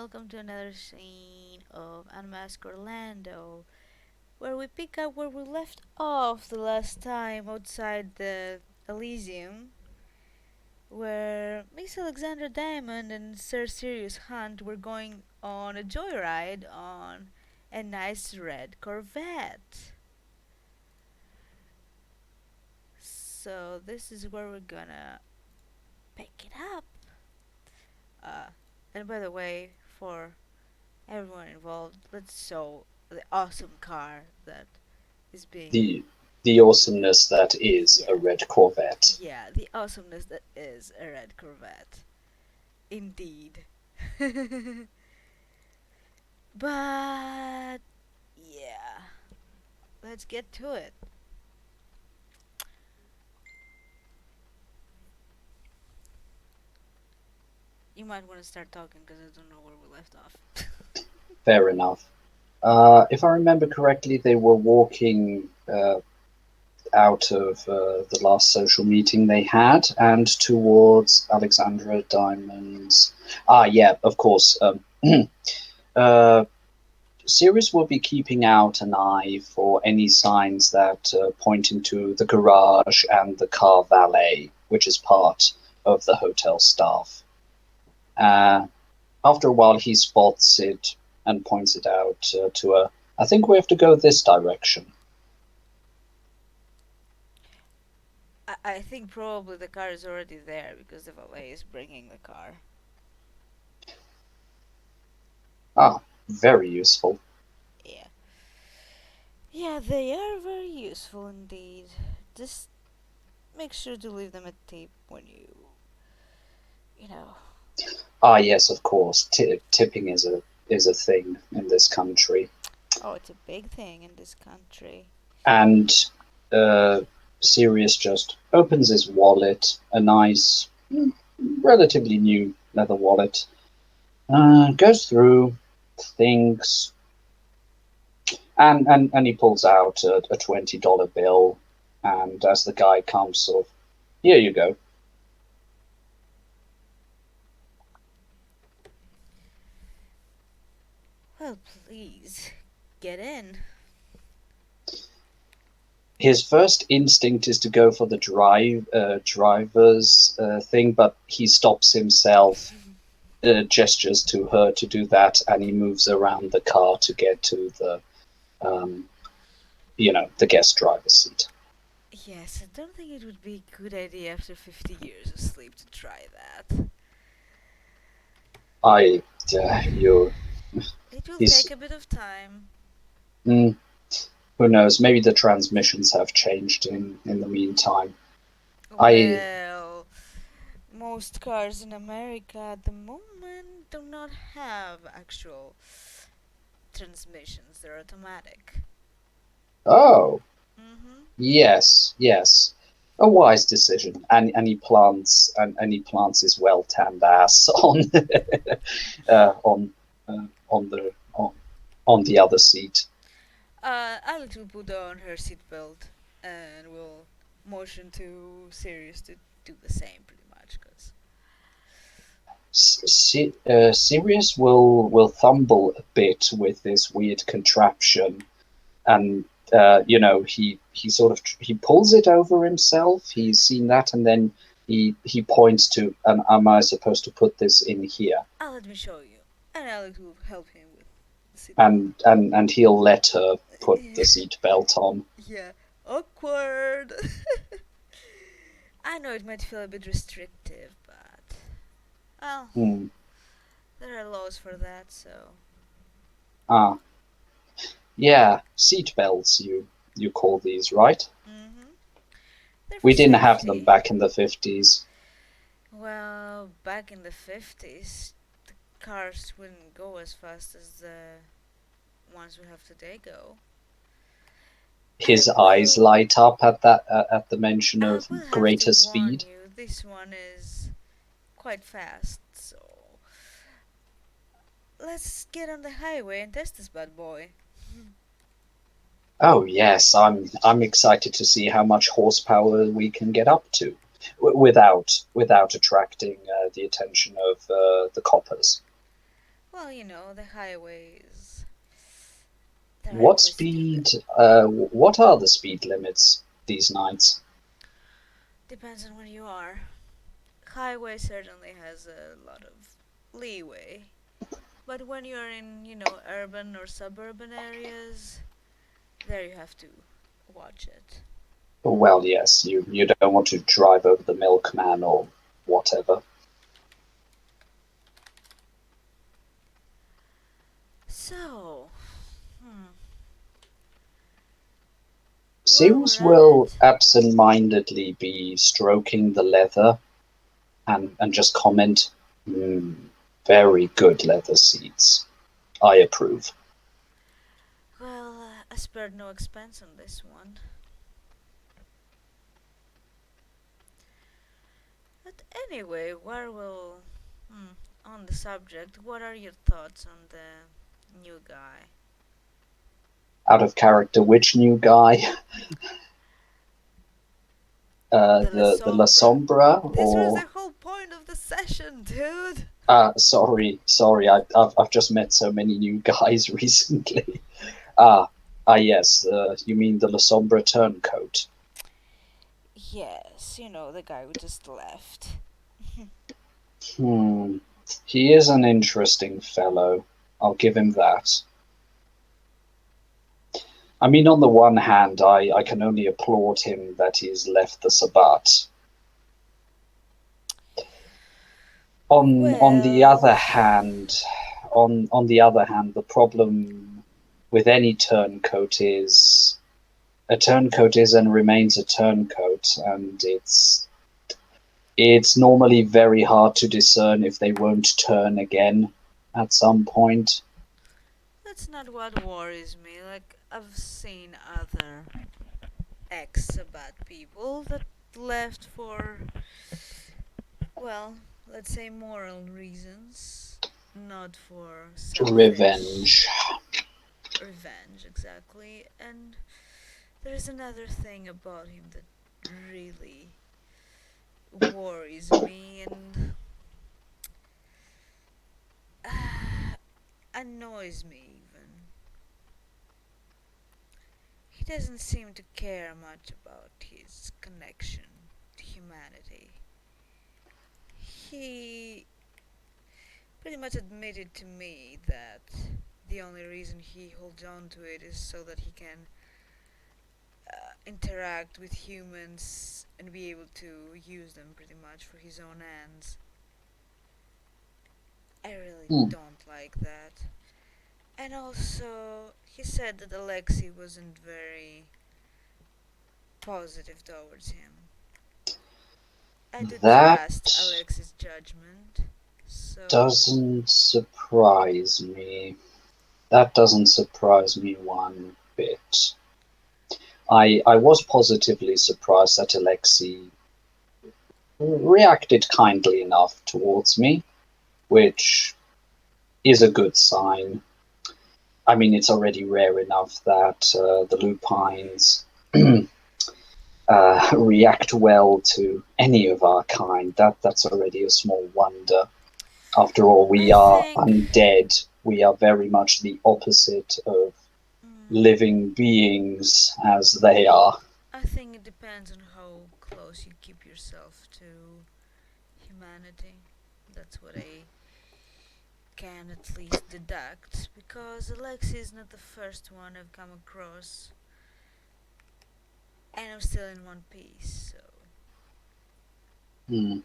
welcome to another scene of Unmasked Orlando, where we pick up where we left off the last time outside the Elysium, where Miss Alexandra Diamond and Sir Sirius Hunt were going on a joyride on a nice red Corvette. So this is where we're gonna pick it up. Uh, and by the way, for everyone involved, let's show the awesome car that is being. the the awesomeness that is a Yeah, red Corvette. yeah, the awesomeness that is a red Corvette. Indeed. But, yeah, let's get to it. You might want to start talking because I don't know where we left off. Fair enough. If I remember correctly, they were walking out of the last social meeting they had and towards Alexandra Diamond's. Ah, yeah, of course. uh, Sirius will be keeping out an eye for any signs that point into the garage and the car valet, which is part of the hotel staff. Uh, After a while, he spots it and points it out to her. I think we have to go this direction. I think probably the car is already there because the valet is bringing the car. Ah, very useful. Yeah. Yeah, they are very useful indeed. Just make sure to leave them a tip when you know. Ah, yes, of course. Tipping is a thing in this country, Oh, it's a big thing in this country. and uh, Sirius just opens his wallet, a nice, relatively new leather wallet. Goes through, thinks, and he pulls out a $20 bill, and as the guy comes, sort of, here you go. Well, please, get in. His first instinct is to go for the driver's thing, but he stops himself, gestures to her to do that, and he moves around the car to get to um, the guest driver's seat. Yes, I don't think it would be a good idea after 50 years of sleep to try that. I, you, It will take he's, a bit of time. mm, who knows? Maybe the transmissions have changed in the meantime. I, Well, most cars in America at the moment do not have actual transmissions, they're automatic. oh, Mm-hmm. yes, a wise decision, and he plants his well tanned ass on on on the other seat. Alex will put on her seatbelt and will motion to Sirius to do the same pretty much, because. Sirius will fumble a bit with this weird contraption, and he sort of he pulls it over himself. He's seen that, and then he points to, and am I supposed to put this in here? Let me show you. And Alex will help him with the seatbelt. And he'll let her put the seat belt on. Yeah, awkward. I know it might feel a bit restrictive, but well, Hmm. there are laws for that, so. Ah, yeah, seat belts. You call these, right? Mm-hmm. They're for We didn't have them safety. back in the 50s. Well, back in the 50s, the cars wouldn't go as fast as the ones we have today go. His eyes Well, light up at that at the mention I of will have to greater warn speed. you, this one is quite fast, so let's get on the highway and test this bad boy. Oh yes, I'm excited to see how much horsepower we can get up to, without attracting the attention of the coppers. Well, the highways. They're What pretty speed? stupid. What are the speed limits these nights? Depends on where you are. Highway certainly has a lot of leeway. But when you're in, urban or suburban areas, there you have to watch it. Well, yes, you don't want to drive over the milkman or whatever. So, hmm, where Sirius we're at will it. absent-mindedly be stroking the leather and just comment, mm, very good leather seats. I approve. Well, I spared no expense on this one. But anyway, where will. On the subject, what are your thoughts on the new guy? Out of character, which new guy? The La The La Sombra. Sombra This was or the whole point of the session, dude! sorry, I've just met so many new guys recently. Ah, yes, you mean the La Sombra turncoat. Yes, the guy who just left. Hmm, he is an interesting fellow. I'll give him that. I mean, on the one hand, I can only applaud him that he's left the Sabbat. On the Well, other hand, the problem with any turncoat is a turncoat is and remains a turncoat, and it's normally very hard to discern if they won't turn again at some point. that's not what worries me. Like, I've seen other ex-Sabbat people that left for, well, let's say moral reasons, not for selfish Revenge. revenge, exactly. And there's another thing about him that really worries me and annoys me even. He doesn't seem to care much about his connection to humanity. He pretty much admitted to me that the only reason he holds on to it is so that he can interact with humans and be able to use them pretty much for his own ends. I really Hmm. don't like that. And also, he said that Alexei wasn't very positive towards him. I do That trust Alexei's judgment, so. doesn't surprise me. That doesn't surprise me one bit. I was positively surprised that Alexei reacted kindly enough towards me, which is a good sign. I mean, it's already rare enough that the lupines react well to any of our kind. That's already a small wonder. After all, we I are think. undead. We are very much the opposite of Mm, living beings as they are. I think it depends on how close you keep yourself to humanity. That's what I can at least deduct, because Alexei is not the first one I've come across, and I'm still in one piece, so. Hmm.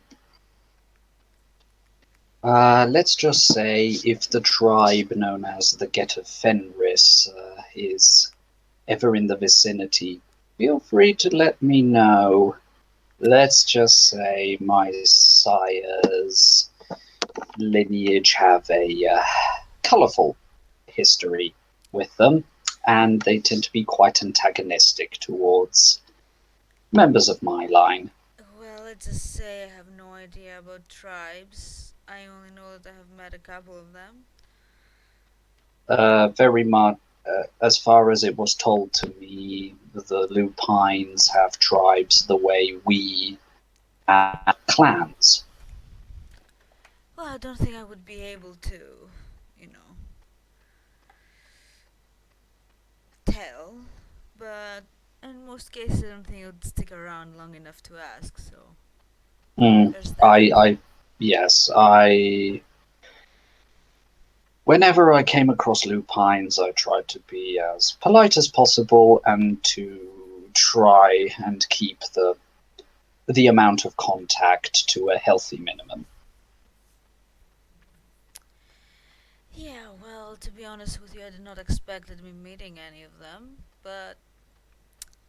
Let's just say if the tribe known as the Get of Fenris is ever in the vicinity, feel free to let me know. Let's just say my sire's lineage have a colourful history with them, and they tend to be quite antagonistic towards members of my line. Well, let's just say I have no idea about tribes. I only know that I have met a couple of them. Very much, as far as it was told to me, the Lupines have tribes the way we have clans. Well, I don't think I would be able to. you know, tell. But in most cases, I don't think it would stick around long enough to ask. So Mm, there's that. I, yes, whenever I came across lupines, I tried to be as polite as possible and to try and keep the amount of contact to a healthy minimum. Yeah, well, to be honest with you, I did not expect to be meeting any of them, but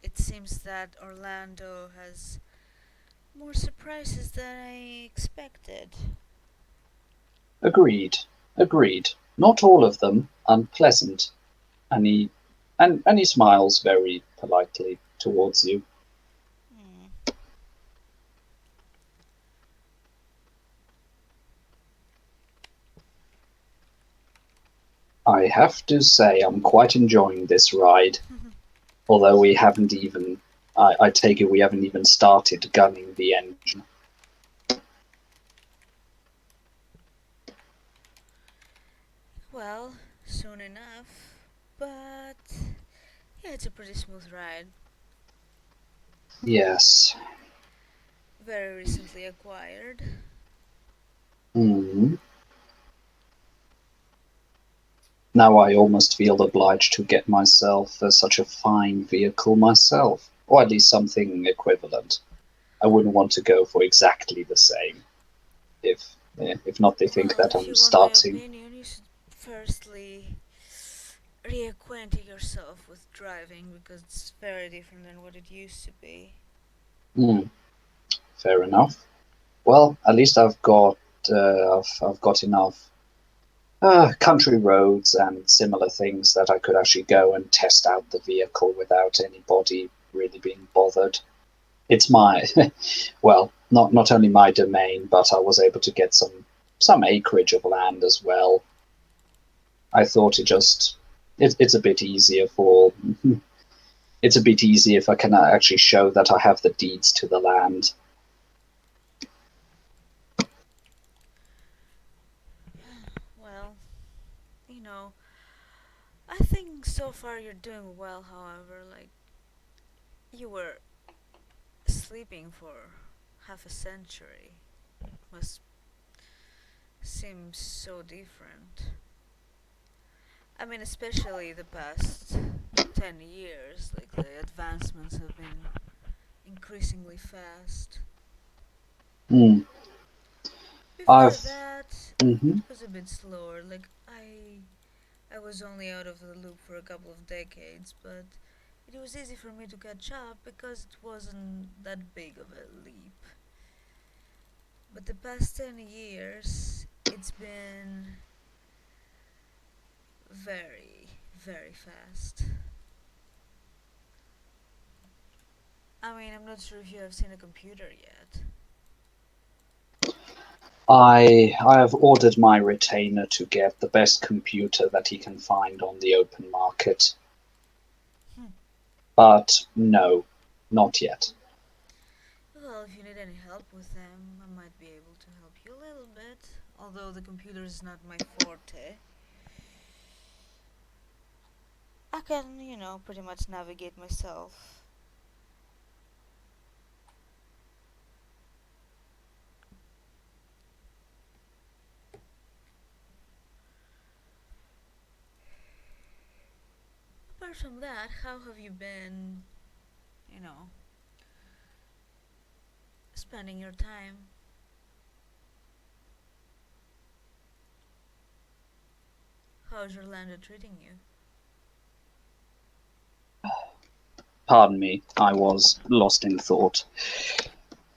it seems that Orlando has more surprises than I expected. Agreed, agreed. Not all of them unpleasant, and he smiles very politely towards you. Hmm. I have to say I'm quite enjoying this ride, although we haven't even. I take it we haven't even started gunning the engine. Well, soon enough, but yeah, it's a pretty smooth ride. Yes. Very recently acquired. Hmm. Now I almost feel obliged to get myself such a fine vehicle myself, or at least something equivalent. I wouldn't want to go for exactly the same. If not, they think Well, that if I'm you want my starting. opinion, you should firstly reacquaint yourself with driving because it's very different than what it used to be. Hmm, fair enough. Well, at least I've got enough country roads and similar things that I could actually go and test out the vehicle without anybody really being bothered. It's my well, not only my domain, but I was able to get some acreage of land as well. I thought it's a bit easier for it's a bit easier if I can actually show that I have the deeds to the land. Well, you know, I think so far you're doing well, however, like, you were sleeping for half a century. Must seem so different. I mean, especially the past 10 years, like, the advancements have been increasingly fast. Hmm. Before I've that, mhm. it was a bit slower. Like, I was only out of the loop for a couple of decades, but it was easy for me to catch up because it wasn't that big of a leap. But the past 10 years, it's been very, very fast. I mean, I'm not sure if you have seen a computer yet. I have ordered my retainer to get the best computer that he can find on the open market, Hmm. but no, not yet. Well, if you need any help with them, I might be able to help you a little bit. Although the computer is not my forte, I can, pretty much navigate myself. Apart from that, how have you been, you know, spending your time? How's Orlando treating you? Pardon me, I was lost in thought.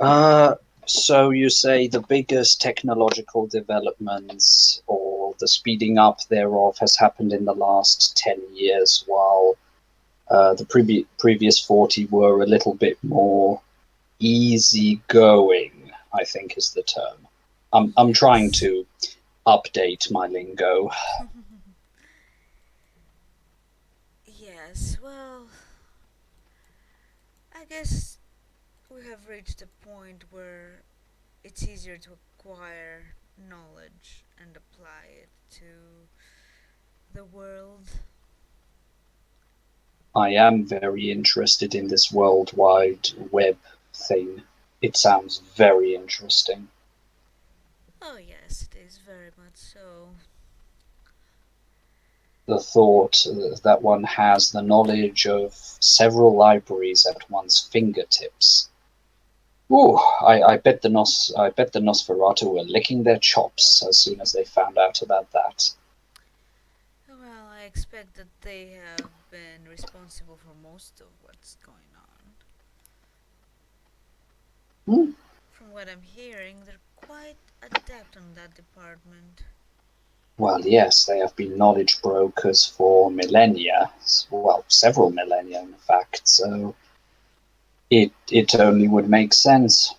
Uh, so you say the biggest technological developments or the speeding up thereof has happened in the last 10 years, while the previous 40 were a little bit more easygoing, I think is the term. I'm trying Yes. to update my lingo. Yes, well, I guess we have reached a point where it's easier to acquire knowledge and apply it to the world. I am very interested in this World Wide Web thing. It sounds very interesting. Oh, yes, it is very much so. The thought that one has the knowledge of several libraries at one's fingertips. Ooh, I bet the Nosferatu were licking their chops as soon as they found out about that. Well, I expect that they have been responsible for most of what's going on. Hmm. From what I'm hearing, they're quite adept on that department. Well, yes, they have been knowledge brokers for millennia. Well, several millennia, in fact. So it only would make sense.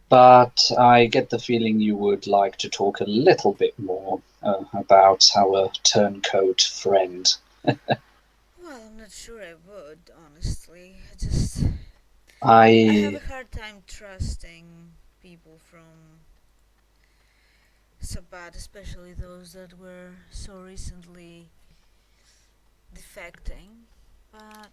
But I get the feeling you would like to talk a little bit more about our turncoat friend. Well, I'm not sure I would, honestly. I have I a hard time trusting people from Sabbat, especially those that were so recently defecting. But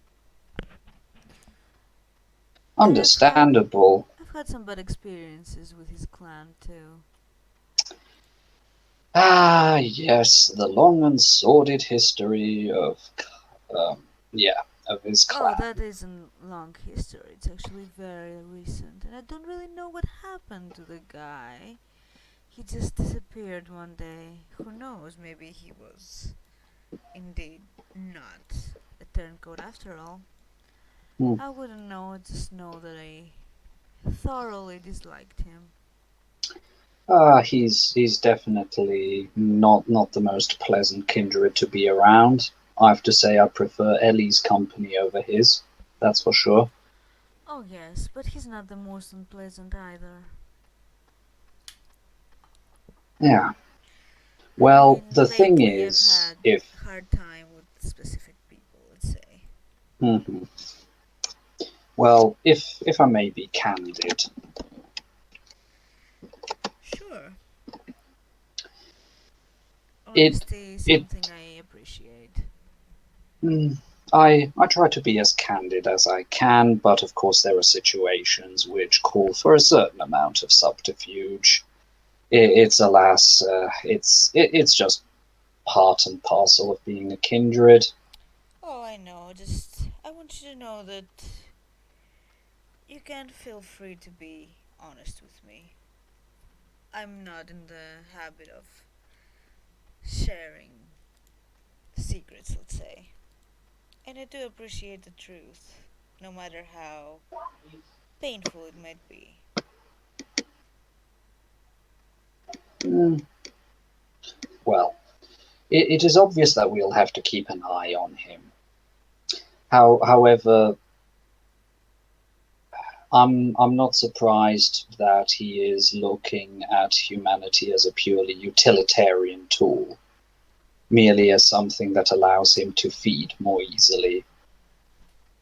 I've had understandable. I've had some bad experiences with his clan too. Ah, yes, the long and sordid history of, yeah, of his Oh, clan. that isn't long history. It's actually very recent, and I don't really know what happened to the guy. He just disappeared one day. Who knows? Maybe he was indeed not a turncoat after all. Hmm. I wouldn't know. I just know that I thoroughly disliked him. He's definitely not the most pleasant kindred to be around. I have to say I prefer Ellie's company over his. That's for sure. Oh yes, but he's not the most unpleasant either. Yeah. I Well, the mean, thing lately I've is, had if a hard time with specific people, let's say. mhm. Well, if I may be candid, Sure. it Honesty is it something I appreciate. mm, I try to be as candid as I can, but of course there are situations which call for a certain amount of subterfuge. It's alas, it's just part and parcel of being a kindred. Oh, I know. Just I want you to know that you can feel free to be honest with me. I'm not in the habit of sharing secrets, let's say. And I do appreciate the truth, no matter how painful it might be. Mm, well, it is obvious that we'll have to keep an eye on him. However, I'm not surprised that he is looking at humanity as a purely utilitarian tool, merely as something that allows him to feed more easily,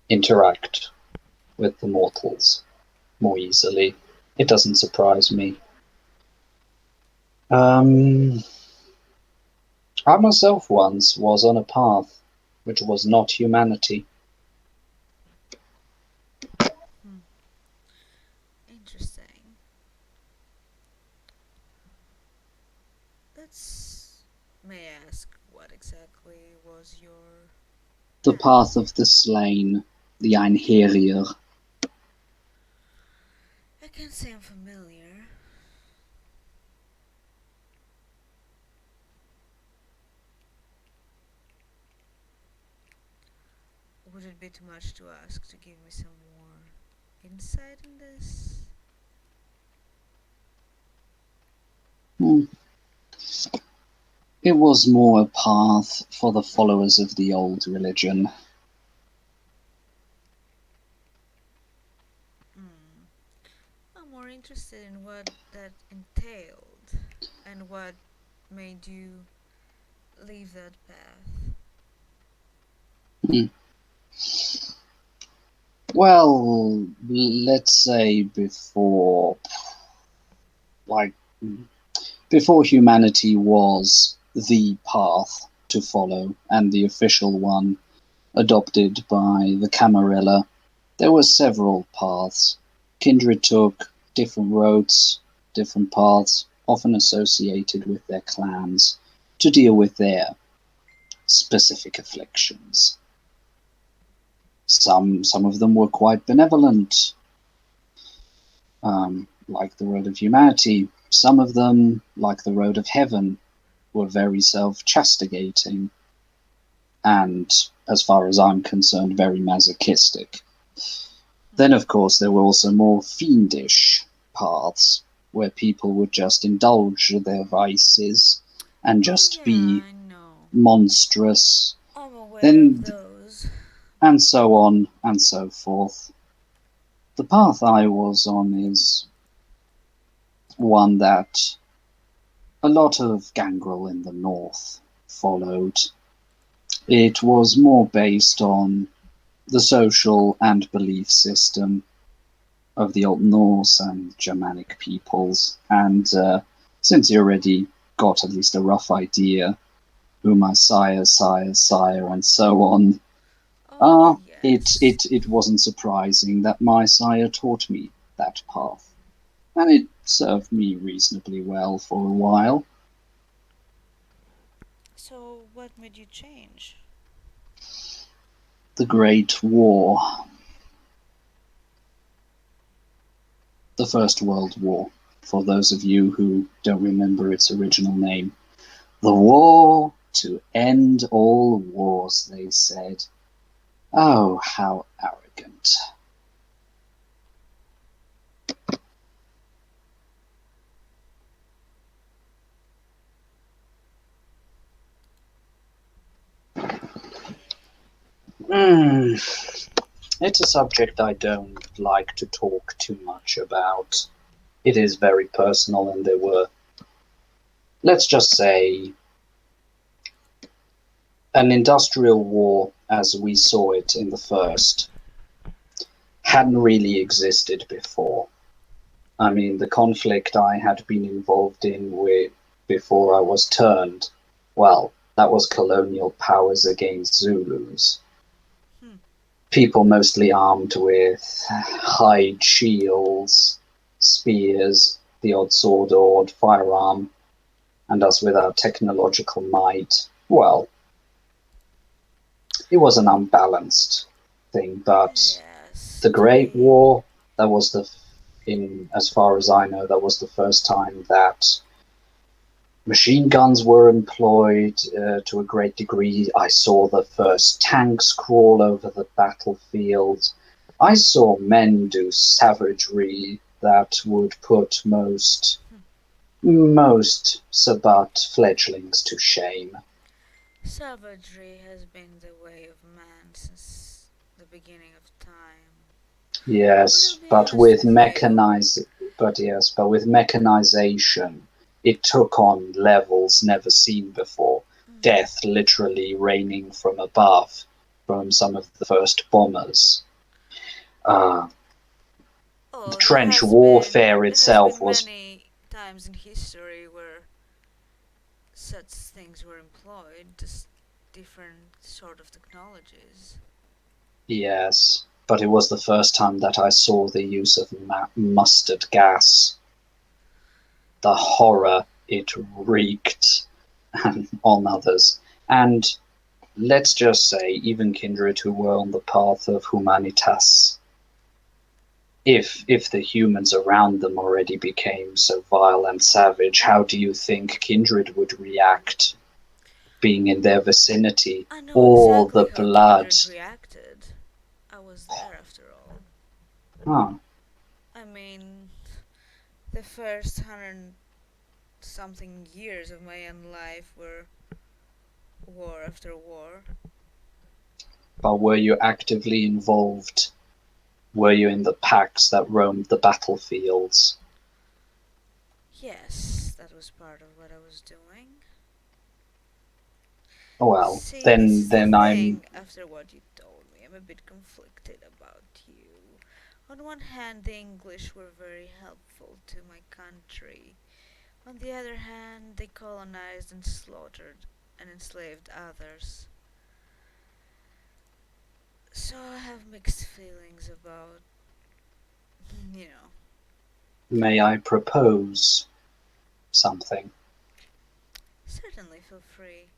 interact with the mortals more easily. It doesn't surprise me. Um, I myself once was on a path which was not humanity. Hmm. Interesting. Let's. May I ask what exactly was your The path? path of the slain, the Einherjer. I can't say I'm familiar. Would it be too much to ask to give me some more insight in this? Hmm. It was more a path for the followers of the old religion. Hmm. I'm more interested in what that entailed and what made you leave that path. Hmm. Well, let's say like before humanity was the path to follow and the official one adopted by the Camarilla, there were several paths. Kindred took different roads, different paths, often associated with their clans, to deal with their specific afflictions. Some of them were quite benevolent, like the road of humanity. Some of them, like the road of heaven, were very self-castigating and, as far as I'm concerned, very masochistic. Then, of course, there were also more fiendish paths where people would just indulge their vices and Oh just yeah, be I know. monstrous, I'm aware of then those. and so on and so forth. The path I was on is one that a lot of gangrel in the north followed. It was more based on the social and belief system of the Old Norse and Germanic peoples, and since you already got at least a rough idea who my sire, and so on, Oh it, yes. it, it wasn't surprising that my sire taught me that path, and it served me reasonably well for a while. So what made you change? The Great War, the First World War, for those of you who don't remember its original name. The war to end all wars, they said. Oh, how arrogant. Mm, it's a subject I don't like to talk too much about. It is very personal, and there were, let's just say, an industrial war as we saw it in the first hadn't really existed before. I mean, the conflict I had been involved in with before I was turned, well, that was colonial powers against Zulus. Hmm. People mostly armed with hide shields, spears, the odd sword or odd firearm, and us with our technological might. Well, it was an unbalanced thing, but Yes, the to Great be. War, that was in as far as I know, that was the first time that machine guns were employed to a great degree. I saw the first tanks crawl over the battlefield. I saw men do savagery that would put Hmm. most Sabbat fledglings to shame. Savagery has been the way of man since the beginning of time. But to Yes, be but honest with with you, mechanization, it took on levels never seen before. mm, Death literally raining from above from some of the first bombers. Uh, the oh, trench warfare there has itself been was, many times in history where such things were employed, just different sort of technologies. yes, but it was the first time that I saw the use of mustard gas. The horror it wreaked on others. And let's just say, even kindred who were on the path of humanitas, if the humans around them already became so vile and savage, how do you think kindred would react being in their vicinity? I know All the exactly how blood. Kindred reacted. I was there after all. Huh. I mean, the first 100 something years of my own life were war after war. But were you actively involved? Were you in the packs that roamed the battlefields? Yes, that was part of what I was doing. Well, See, this then is the then I'm thing, after what you told me, I'm a bit conflicted about you. On one hand, the English were very helpful to my country. On the other hand, they colonized and slaughtered and enslaved others. So I have mixed feelings about, you know. May I propose something? Certainly feel free.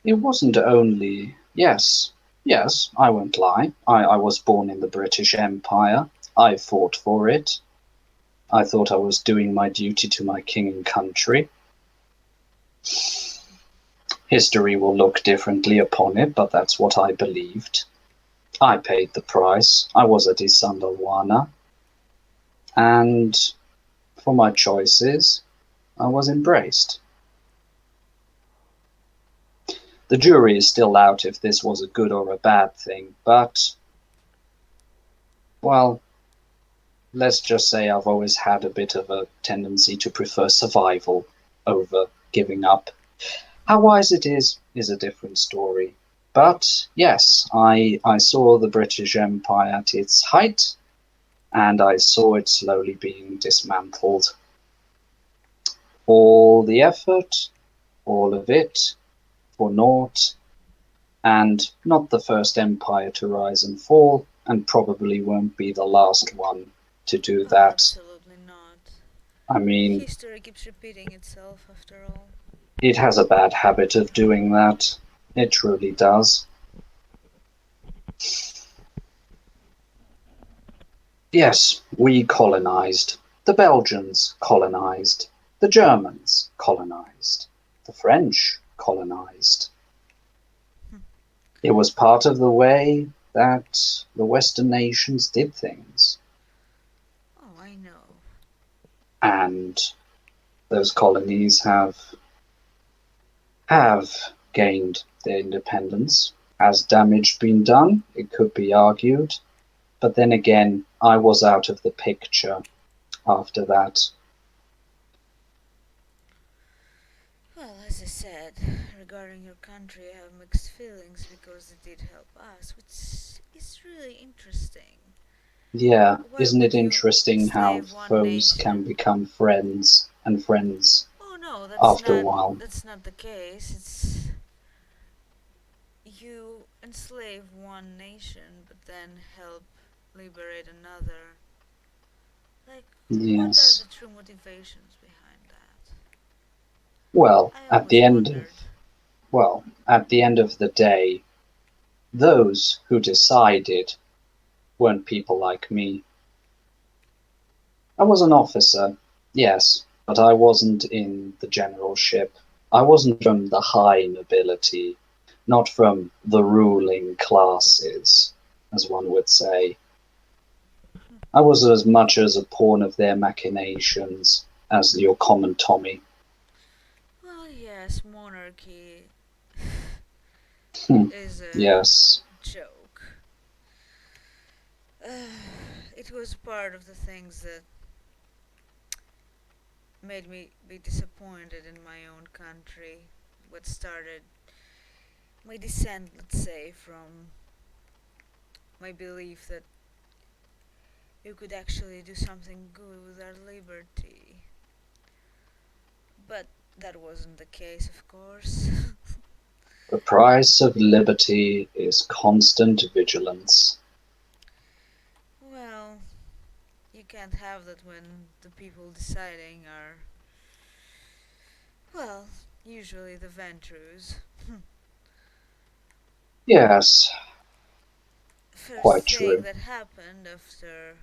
It wasn't only. Yes, I won't lie. I was born in the British Empire. I fought for it. I thought I was doing my duty to my king and country. History will look differently upon it, but that's what I believed. I paid the price. I was a Disandawana, and for my choices, I was embraced. The jury is still out if this was a good or a bad thing, but, well, let's just say I've always had a bit of a tendency to prefer survival over giving up. How wise it is a different story. But yes, I saw the British Empire at its height, and I saw it slowly being dismantled. All the effort, all of it, for naught, and not the first empire to rise and fall, and probably won't be the last one to do Oh, that. absolutely not. I mean, History keeps repeating itself after all. it has a bad habit of doing that. It truly does. Yes, we colonized. The Belgians colonized. The Germans colonized. The French colonized. It was part of the way that the Western nations did things. Oh, I know. And those colonies have gained their independence. Has damage been done? It could be argued. But then again, I was out of the picture after that. Well, as I said, regarding your country, I have mixed feelings because it did help us, which is really interesting. Yeah, Why isn't it would you interesting how enslave one foes can nation? become friends and friends Oh no, after a while? that's not the case. It's you enslave one nation but then help liberate another. Like, what are Yes. the true motivations behind that? Well, I at always the end of wondered. at the end of the day, those who decided weren't people like me. I was an officer, yes, but I wasn't in the generalship. I wasn't from the high nobility, not from the ruling classes, as one would say. I was as much as a pawn of their machinations as your common Tommy. Well, yes, monarchy Hmm, is a yes. joke. It was part of the things that made me be disappointed in my own country. What started my descent, let's say, from my belief that you could actually do something good with our liberty. But that wasn't the case, of course. The price of liberty is constant vigilance. Well, you can't have that when the people deciding are, well, usually the Ventrus. Yes, First quite thing true. that happened after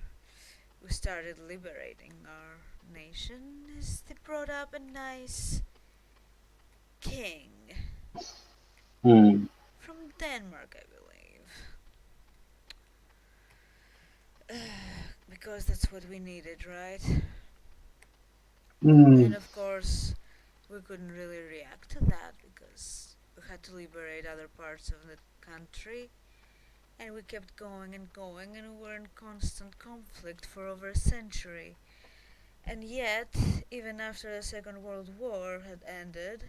we started liberating our nation is they brought up a nice king Hmm. from Denmark, I believe. Because that's what we needed, right? Hmm. And of course, we couldn't really react to that because we had to liberate other parts of the country. And we kept going and going, and we were in constant conflict for over a century. And yet, even after the Second World War had ended,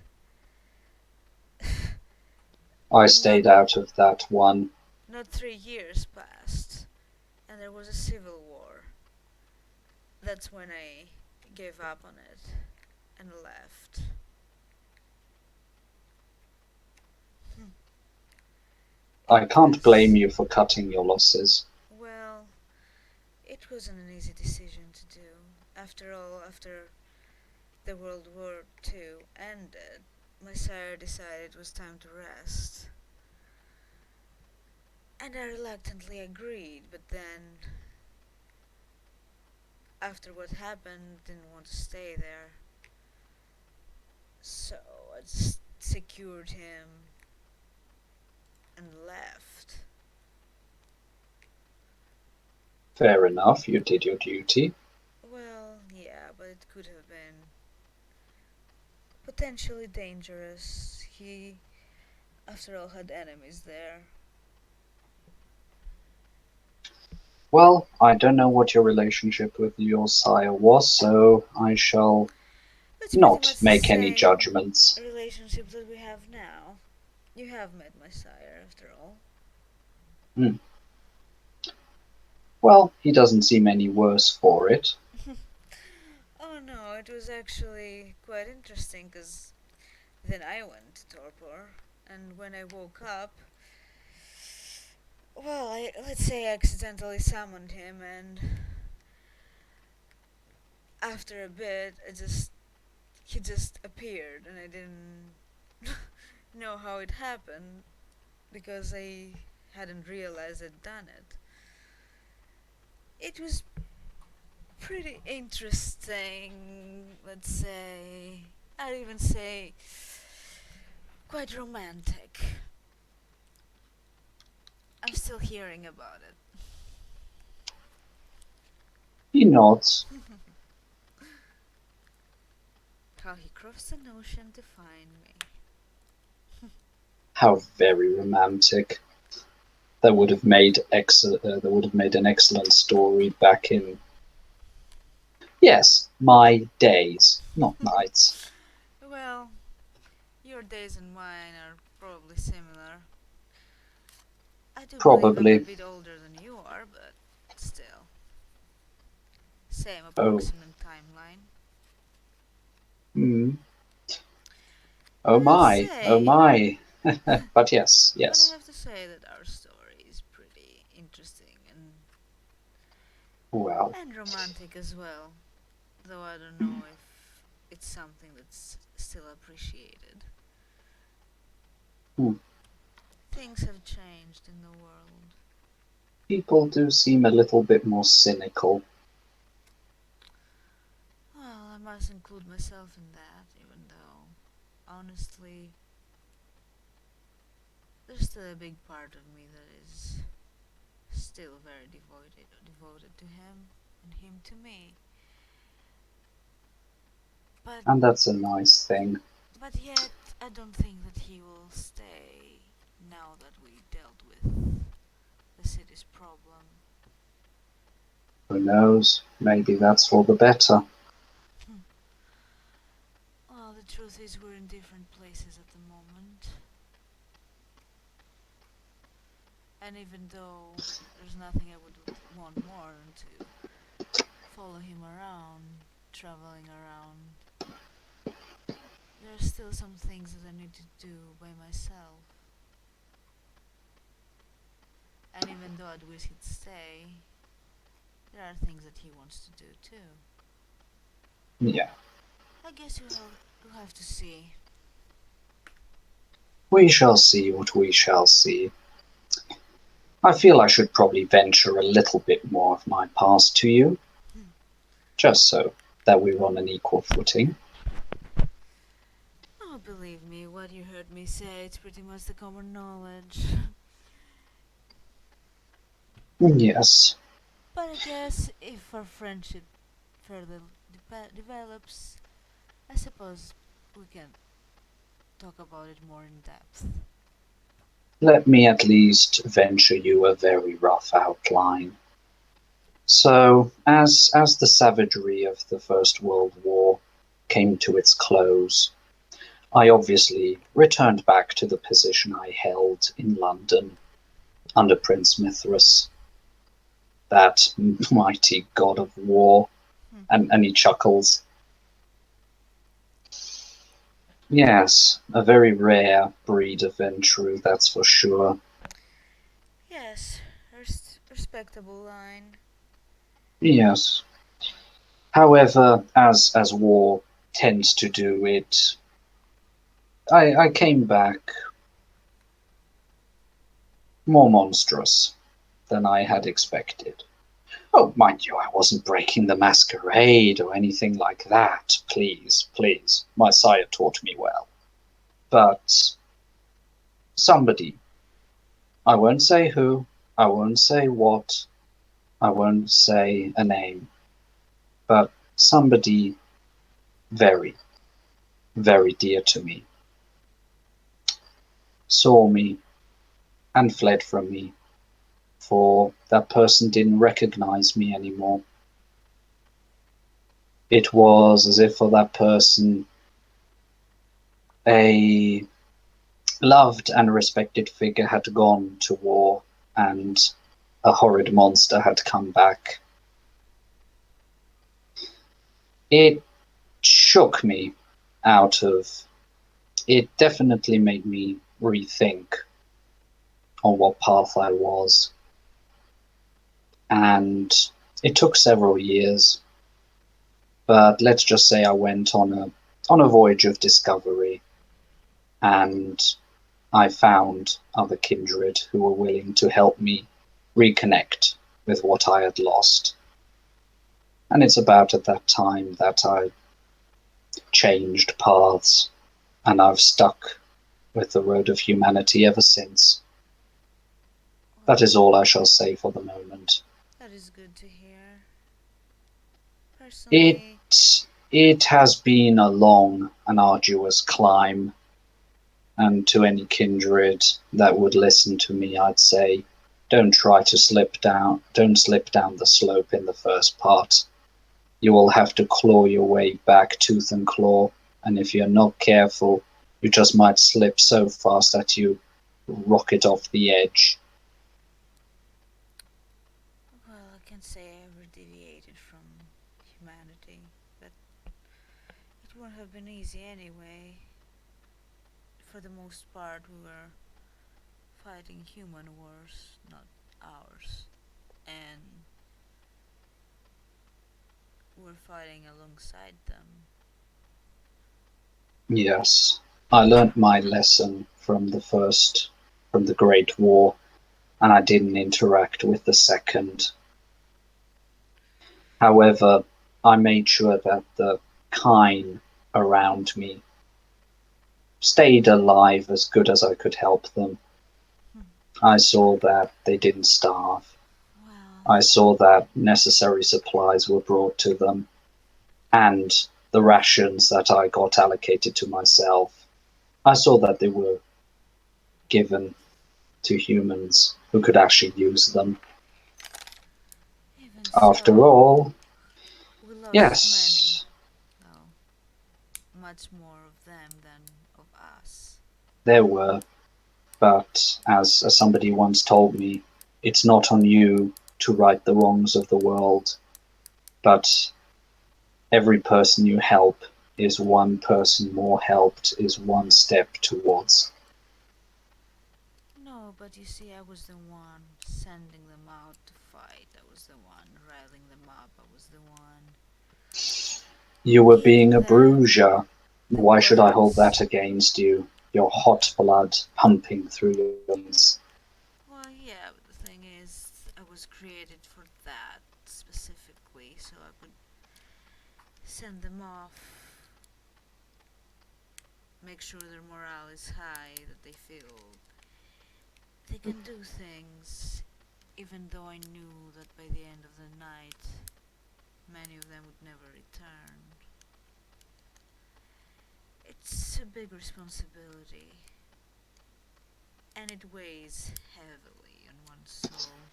I not stayed out of that one. not 3 years passed, and there was a civil war. That's when I gave up on it and left. It I can't blame was, you for cutting your losses. well, it wasn't an easy decision to do. After all, after the World War II ended, my sire decided it was time to rest. And I reluctantly agreed, but then, after what happened, didn't want to stay there. So I just secured him and left. Fair enough, you did your duty. Well, yeah, but it could have been potentially dangerous. He, after all, had enemies there. Well, I don't know what your relationship with your sire was, so I shall It's pretty not much the make any same judgments. relationship that we have now. You have met my sire, after all. Hmm. Well, he doesn't seem any worse for it. Oh no, it was actually quite interesting because then I went to torpor, and when I woke up, well, let's say I accidentally summoned him, and after a bit, he just appeared, and I didn't know how it happened because I hadn't realized I'd done it. It was pretty interesting, let's say. I'd even say quite romantic. I'm still hearing about He nods. it. How he crossed an ocean to find me. How very romantic. That would have made an excellent story back in, yes, my days, not nights. Well, your days and mine are probably similar. I do believe I'm a Probably. bit older than you are, but still. Same Oh, approximate timeline. mm, oh But I'd my, oh say, my. But yes, but I yes. have to say that our story is pretty interesting Well, and romantic as well. Though I don't know if it's something that's still appreciated. hmm, Things have changed in the world. people do seem a little bit more cynical. Well, I must include myself in that, even though, honestly, there's still a big part of me that is still very devoted to him and him to me. But And that's a nice thing. yet I don't think that he will stay now that we dealt with the city's problem. Who knows? Maybe that's for the better. Well, the truth is we're in different places at the moment. And even though there's nothing I would want more than to follow him around, traveling around, there are still some things that I need to do by myself. And even though I'd wish he'd stay, there are things that he wants to do too. Yeah. I guess you'll have to see. We shall see what we shall see. I feel I should probably venture a little bit more of my past to you, just so that we're on an equal footing. Oh, believe me, what you heard me say, it's pretty much the common knowledge. Yes, But I guess if our friendship further develops, I suppose we can talk about it more in depth. let me at least venture you a very rough outline. So, as the savagery of the First World War came to its close, I obviously returned back to the position I held in London under Prince Mithras, that mighty god of war. Hmm. And he chuckles. Yes, a very rare breed of Ventru, that's for sure. Yes, respectable line. Yes. However, as war tends to do, I came back more monstrous than I had expected. Oh, mind you, I wasn't breaking the masquerade or anything like that. Please, please. My sire taught me well. But somebody, I won't say who, I won't say what, I won't say a name, but somebody very, very dear to me saw me and fled from me, for that person didn't recognize me anymore. It was as if for that person a loved and respected figure had gone to war and a horrid monster had come back. It shook me out of. It definitely made me rethink on what path I was, and it took several years. But let's just say I went on a voyage of discovery, and I found other kindred who were willing to help me reconnect with what I had lost. And it's about at that time that I changed paths, and I've stuck with the road of humanity ever since. That is Well, all I shall say for the moment. that is good to hear. It Personally, it has been a long and arduous climb, and to any kindred that would listen to me, I'd say, don't try to slip down. Don't slip down the slope in the first part. You will have to claw your way back tooth and claw, and if you're not careful, you just might slip so fast that you rocket off the edge. well, I can't say I ever deviated from humanity, but it wouldn't have been easy anyway. For the most part, we were fighting human wars, not ours. And we're fighting alongside them. Yes, I learnt my lesson from the Great War, and I didn't interact with the second. However, I made sure that the kine around me stayed alive as good as I could help them. Hmm. I saw that they didn't starve. Well, I saw that necessary supplies were brought to them, and the rations that I got allocated to myself, I saw that they were given to humans who could actually use them. even After so, all, we lost many, yes, though. Much more of them than of us. there were, but as somebody once told me, it's not on you to right the wrongs of the world, but every person you help is one person more helped, is one step towards. No, but you see, I was the one sending them out to fight. I was the one riling them up. I was the one You were being giving a them bruiser. the Why should I hold words. that against you? Your hot blood pumping through your veins. Well, yeah, but the thing is, I was created for that specifically, so I could send them off, make sure their morale is high, that they feel they can do things, even though I knew that by the end of the night, many of them would never return. It's a big responsibility, and it weighs heavily on one's soul.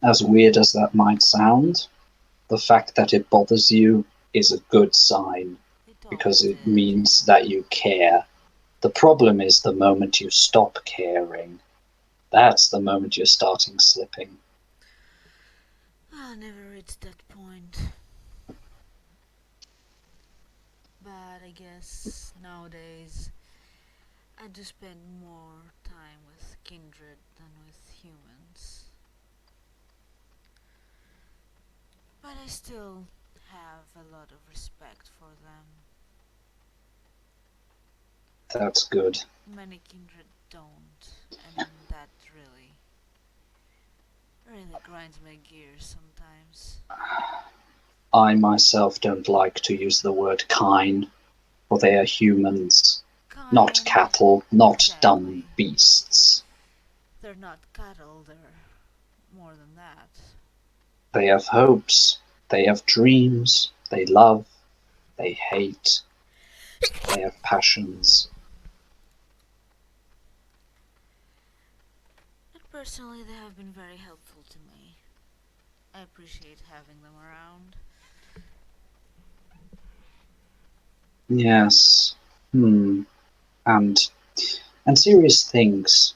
As weird as that might sound, the fact that it bothers you is a good sign It always because it did. means that you care. The problem is the moment you stop caring. That's the moment you're starting slipping. I never reached that point. but I guess nowadays I do spend more time with kindred than with humans. But I still have a lot of respect for them. That's good. Many kindred don't, and that really grinds my gears sometimes. I myself don't like to use the word kind, for they are humans, not Kind, cattle, not dumb exactly. beasts. They're not cattle, they're more than that. They have hopes, they have dreams, they love, they hate, they have passions. And personally, they have been very helpful to me. I appreciate having them around. Yes. Hmm. And Sirius thinks,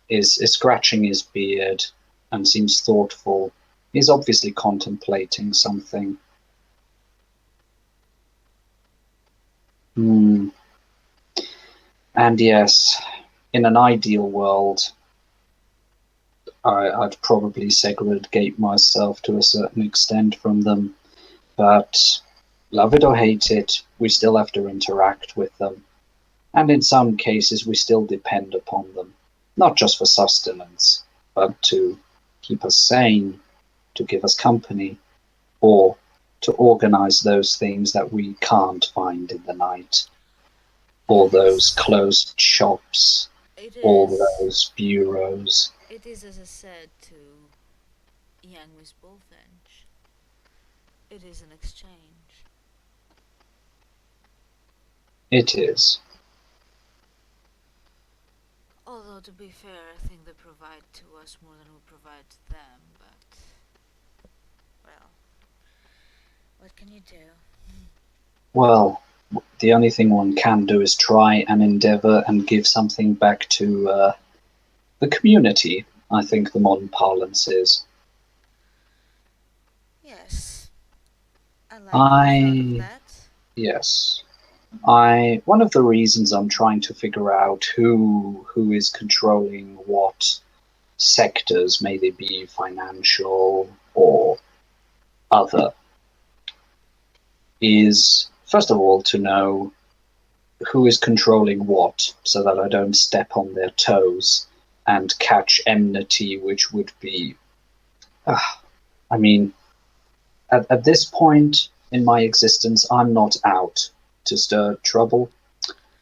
is scratching his beard and seems thoughtful. He's obviously contemplating something. Hmm. And yes, in an ideal world, I'd probably segregate myself to a certain extent from them. But love it or hate it, we still have to interact with them. And in some cases, we still depend upon them, not just for sustenance, but to keep us sane, to give us company, or to organize those things that we can't find in the night, all those Yes, closed shops, it all is. those bureaus. It is as I said to young Miss Bullfinch. It is an exchange. It is. Although, to be fair, I think they provide to us more than we provide to them, but, well, what can you do? Well, the only thing one can do is try and endeavor and give something back to the community, I think the modern parlance is. Yes, I like the thought of I, that. yes. One of the reasons I'm trying to figure out who is controlling what sectors, may they be financial or other, is first of all to know who is controlling what so that I don't step on their toes and catch enmity, which would be, uh, I mean, at this point in my existence, I'm not out to stir trouble.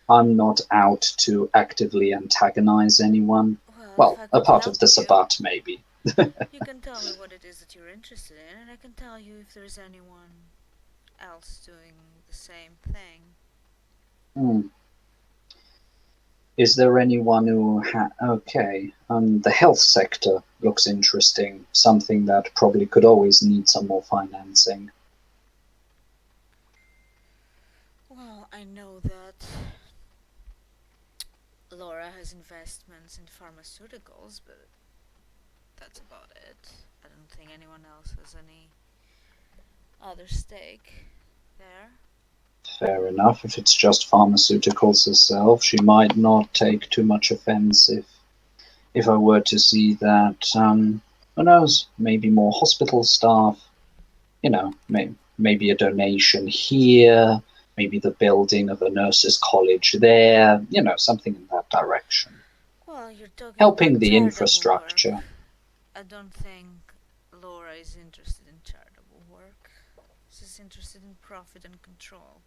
I'm not out to actively antagonize anyone. Well, if Well, I a could part of help the you, Sabbat, maybe. you can tell me what it is that you're interested in, and I can tell you if there's anyone else doing the same thing. Hmm. Is there anyone who okay, the health sector looks interesting, something that probably could always need some more financing. Well, I know that Laura has investments in pharmaceuticals, but that's about it. I don't think anyone else has any other stake there. Fair enough. If it's just pharmaceuticals herself, she might not take too much offense if I were to see that, who knows, maybe more hospital staff, maybe a donation here, maybe the building of a nurses' college there, something in that direction. Well, you're talking Helping about the charitable work. infrastructure. I don't think Laura is interested in charitable work. She's interested in profit and control,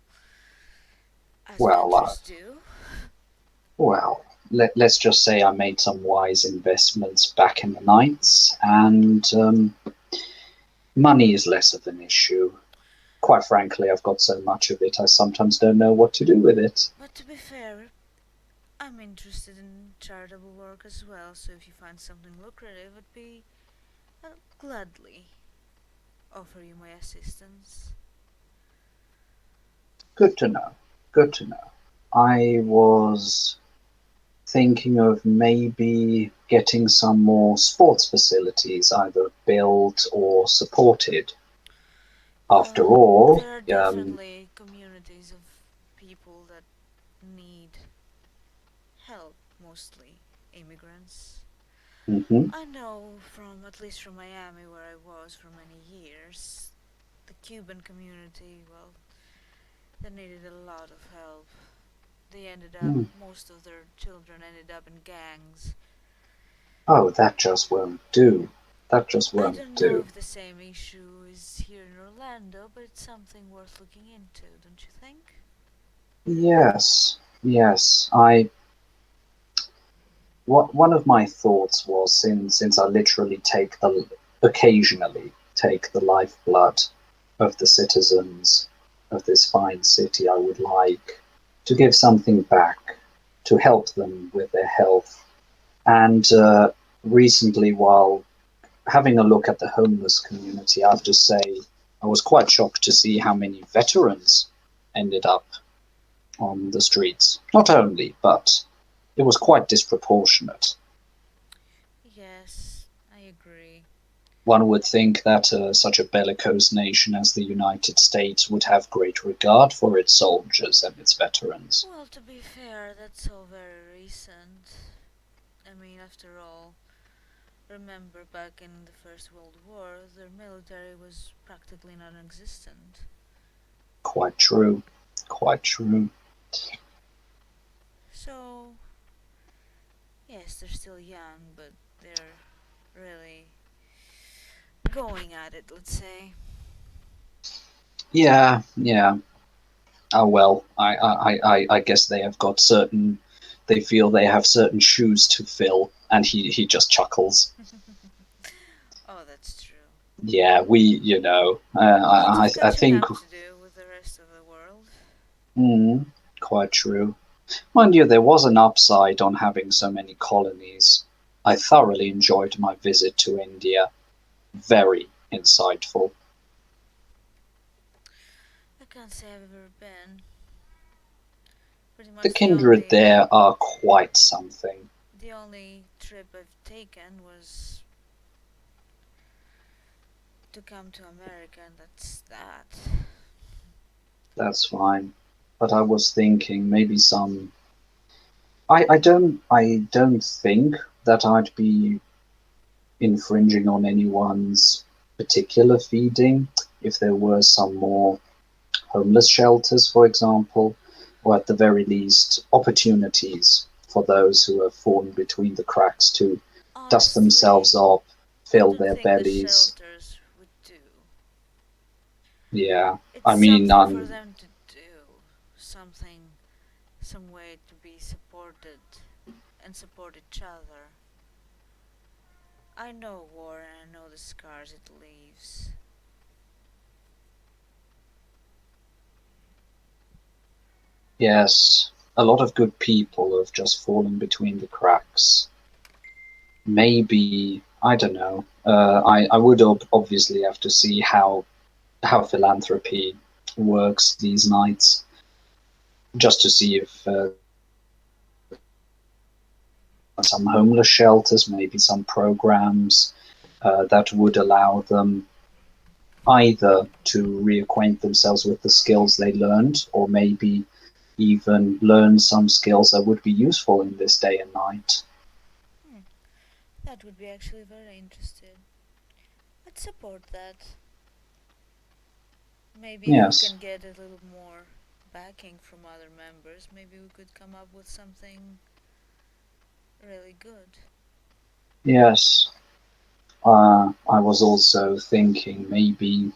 as Well, mentors do. well, let's just say I made some wise investments back in the nights, and money is less of an issue. Quite frankly, I've got so much of it, I sometimes don't know what to do with it. But to be fair, I'm interested in charitable work as well, so if you find something lucrative, I'd gladly offer you my assistance. Good to know. Good to know. I was thinking of maybe getting some more sports facilities either built or supported. After Well, all, there are definitely communities of need help, mostly immigrants. Hmm. I know from, at least from Miami, where I was for many years, the Cuban community, well, they needed a lot of help. They ended up, Mm. most of their children ended up in gangs. Oh, that just won't do. That just I won't don't know do. if the same issue is here in Orlando, but it's something worth looking into, don't you think? Yes, yes. One of my thoughts was, since I literally occasionally take the lifeblood of the citizens of this fine city, I would like to give something back to help them with their health. And recently, while having a look at the homeless community, I have to say I was quite shocked to see how many veterans ended up on the streets. Not only, but it was quite disproportionate. Yes, I agree. One would think that such a bellicose nation as the United States would have great regard for its soldiers and its veterans. Well, to be fair, that's all very recent. I mean, after all, remember back in the First World War, their military was practically non existent. Quite true. Quite true. So, yes, they're still young, but they're really going at it, let's say. Yeah, yeah. Oh well, I guess they have got certain. They feel they have certain shoes to fill, and he just chuckles. Oh, that's true. Yeah, But I you've I got your think map to do with the rest of the world. mm, quite true. Mind you, there was an upside on having so many colonies. I thoroughly enjoyed my visit to India. Very insightful. I can't say I've ever been. Pretty The much kindred there are quite something. the only trip I've taken was to come to America, and that's that. That's fine. But I was thinking maybe some. I don't think that I'd be infringing on anyone's particular feeding if there were some more homeless shelters, for example, or at the very least opportunities for those who have fallen between the cracks to dust themselves Honestly, up, I fill don't their think the bellies. shelters would do. Yeah, It's I mean, something for them to do, something, some way to be supported and support each other. I know war and I know the scars it leaves. yes, a lot of good people have just fallen between the cracks. Maybe, I don't know. I would obviously have to see how philanthropy works these nights, just to see if some homeless shelters, maybe some programs that would allow them either to reacquaint themselves with the skills they learned, or maybe even learn some skills that would be useful in this day and night. Hmm, that would be actually very interesting. I'd support that. Maybe if we Yes, can get a little more backing from other members, maybe we could come up with something really good. yes. I was also thinking maybe,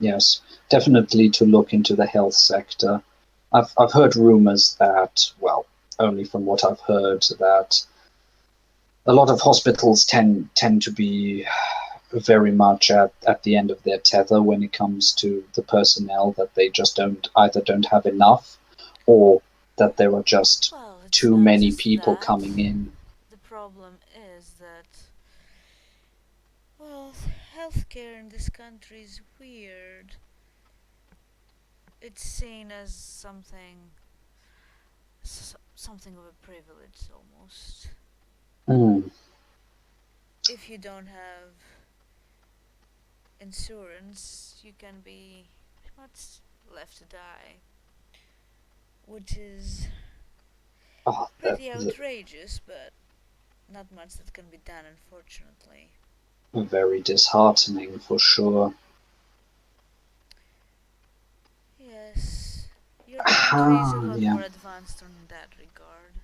yes, definitely to look into the health sector. I've heard rumors that, well, only from what I've heard, that a lot of hospitals tend to be very much at the end of their tether when it comes to the personnel, that they just don't have enough, or that there are just Well, it's too not many just people that. coming in. The problem is that, well, healthcare in this country is weird. It's seen as something of a privilege almost. Mm, If you don't have insurance, you can be pretty much left to die, which is Oh, Pretty outrageous, but not much that can be done, unfortunately. very disheartening for sure. Yes, your country is a Ah, lot yeah. more advanced in that regard.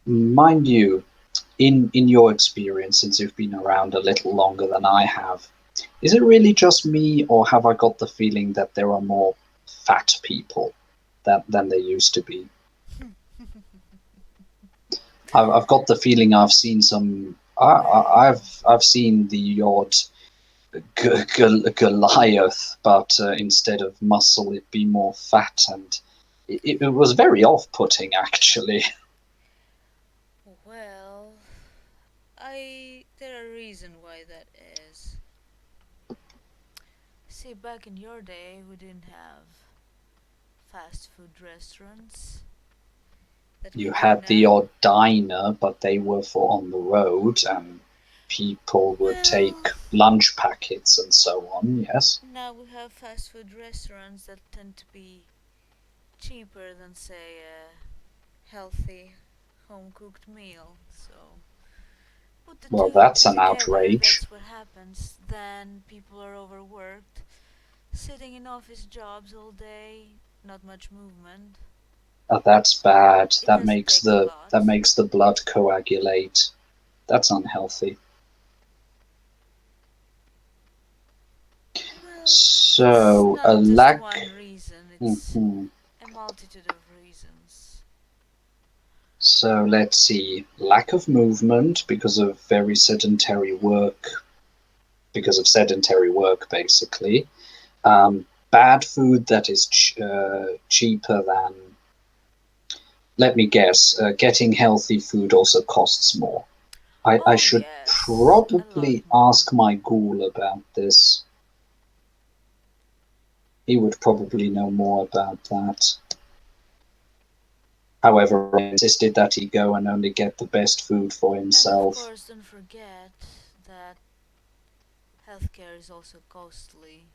Mind you, in your experience, since you've been around a little longer than I have, is it really just me, or have I got the feeling that there are more fat people than there used to be? I've got the feeling I've seen some. Well, I've seen the odd Goliath, but instead of muscle, it be more fat, and it was very off-putting actually. well, I there are reason why that is. See, back in your day, we didn't have fast food restaurants that we You do had the now. odd diner, but they were for on the road, and people would Well, take lunch packets and so on. Yes. now we have fast food restaurants that tend to be cheaper than, say, a healthy home cooked meal. So, put the Well, two that's an together, outrage. that's what happens. Then people are overworked, sitting in office jobs all day, not much movement. That's bad. It That doesn't makes take a the that lot. makes the blood coagulate. That's unhealthy. Well, it's So a not just lack. one reason, it's Mhm. a multitude of reasons. So let's see. Lack of movement because of very sedentary work. Because of sedentary work, basically. Bad food that is cheaper than. Let me guess. Getting healthy food also costs more. I Oh, should yes, a lot probably more. ask my ghoul about this. He would probably know more about that. However, I insisted that he go and only get the best food for And of himself. course, don't forget that healthcare is also costly.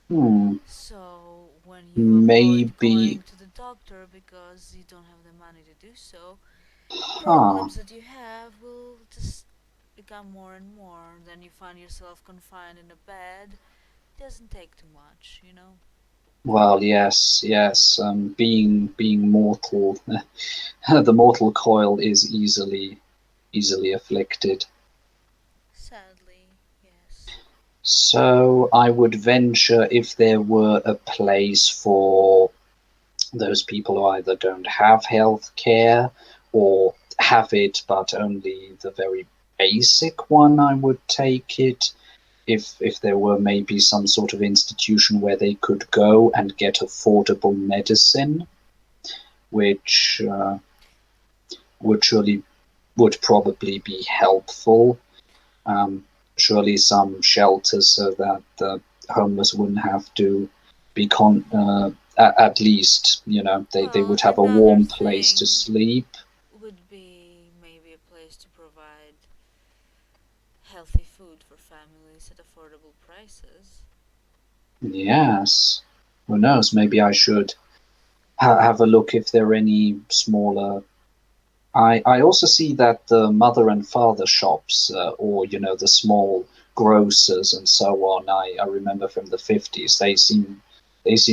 Hmm, So, when you avoid maybe. going to the doctor because you don't have the money to do so, Huh. problems that you have will just become more and more. Then you find yourself confined in a bed. Doesn't take too much, you know? Well, yes, yes. Being mortal, the mortal coil is easily afflicted. Sadly, yes. So I would venture if there were a place for those people who either don't have health care or have it but only the very basic one, I would take it. If there were maybe some sort of institution where they could go and get affordable medicine, which would surely would probably be helpful. Um, Surely some shelters so that the homeless wouldn't have to be at least they Well, would have a another warm place to thing sleep. would be maybe a place to provide healthy food for families at affordable prices. Yes, who knows? Maybe I should have a look if there are any smaller. I also see that the mother and father shops, or the small grocers and so on. I remember from the 50s, they seem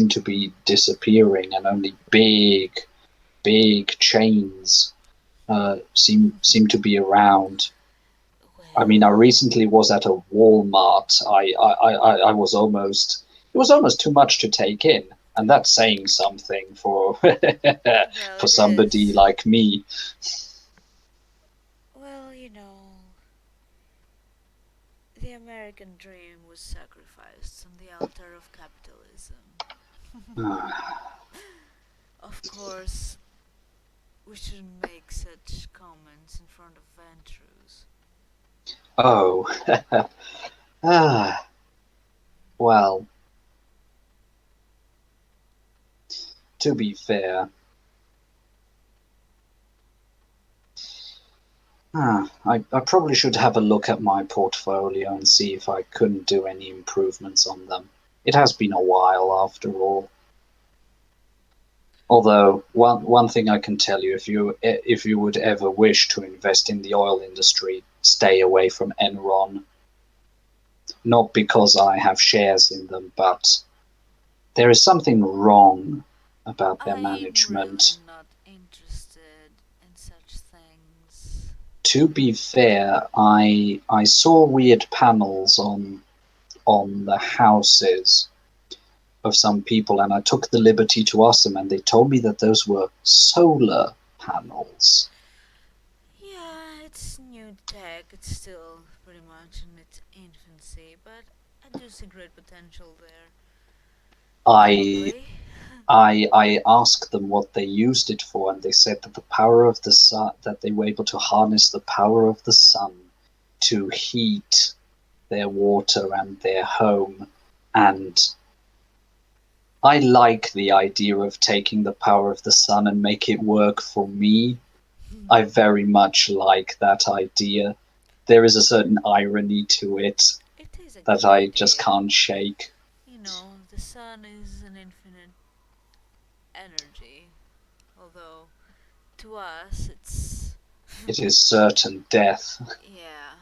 to be disappearing, and only big chains seem to be around. I mean, I Well, recently was at a Walmart. I was almost. It was almost too much to take in, and that's saying something for well, for it somebody is. like me. Well, the American dream was sacrificed on the altar of capitalism. Of course, we shouldn't make such comments in front of Ventrus. Oh, ah, well, to be fair, I probably should have a look at my portfolio and see if I couldn't do any improvements on them. It has been a while after all. Although one thing I can tell you, if you would ever wish to invest in the oil industry, stay away from Enron. Not because I have shares in them, but there is something wrong about their I'm really management. not interested in such things. To be fair, I saw weird panels on the houses of some people, and I took the liberty to ask them, and they told me that those were solar panels. Yeah, it's new tech. It's still pretty much in its infancy, but I do see great potential there. I Probably. I asked them what they used it for, and they said that the power of the sun, that they were able to harness the power of the sun to heat their water and their home. And I like the idea of taking the power of the sun and make it work for me. I very much like that idea. There is a certain irony to it It is a that good I just idea. can't shake. You know, the sun is an infinite energy, although to us it's. It is certain death. Yeah,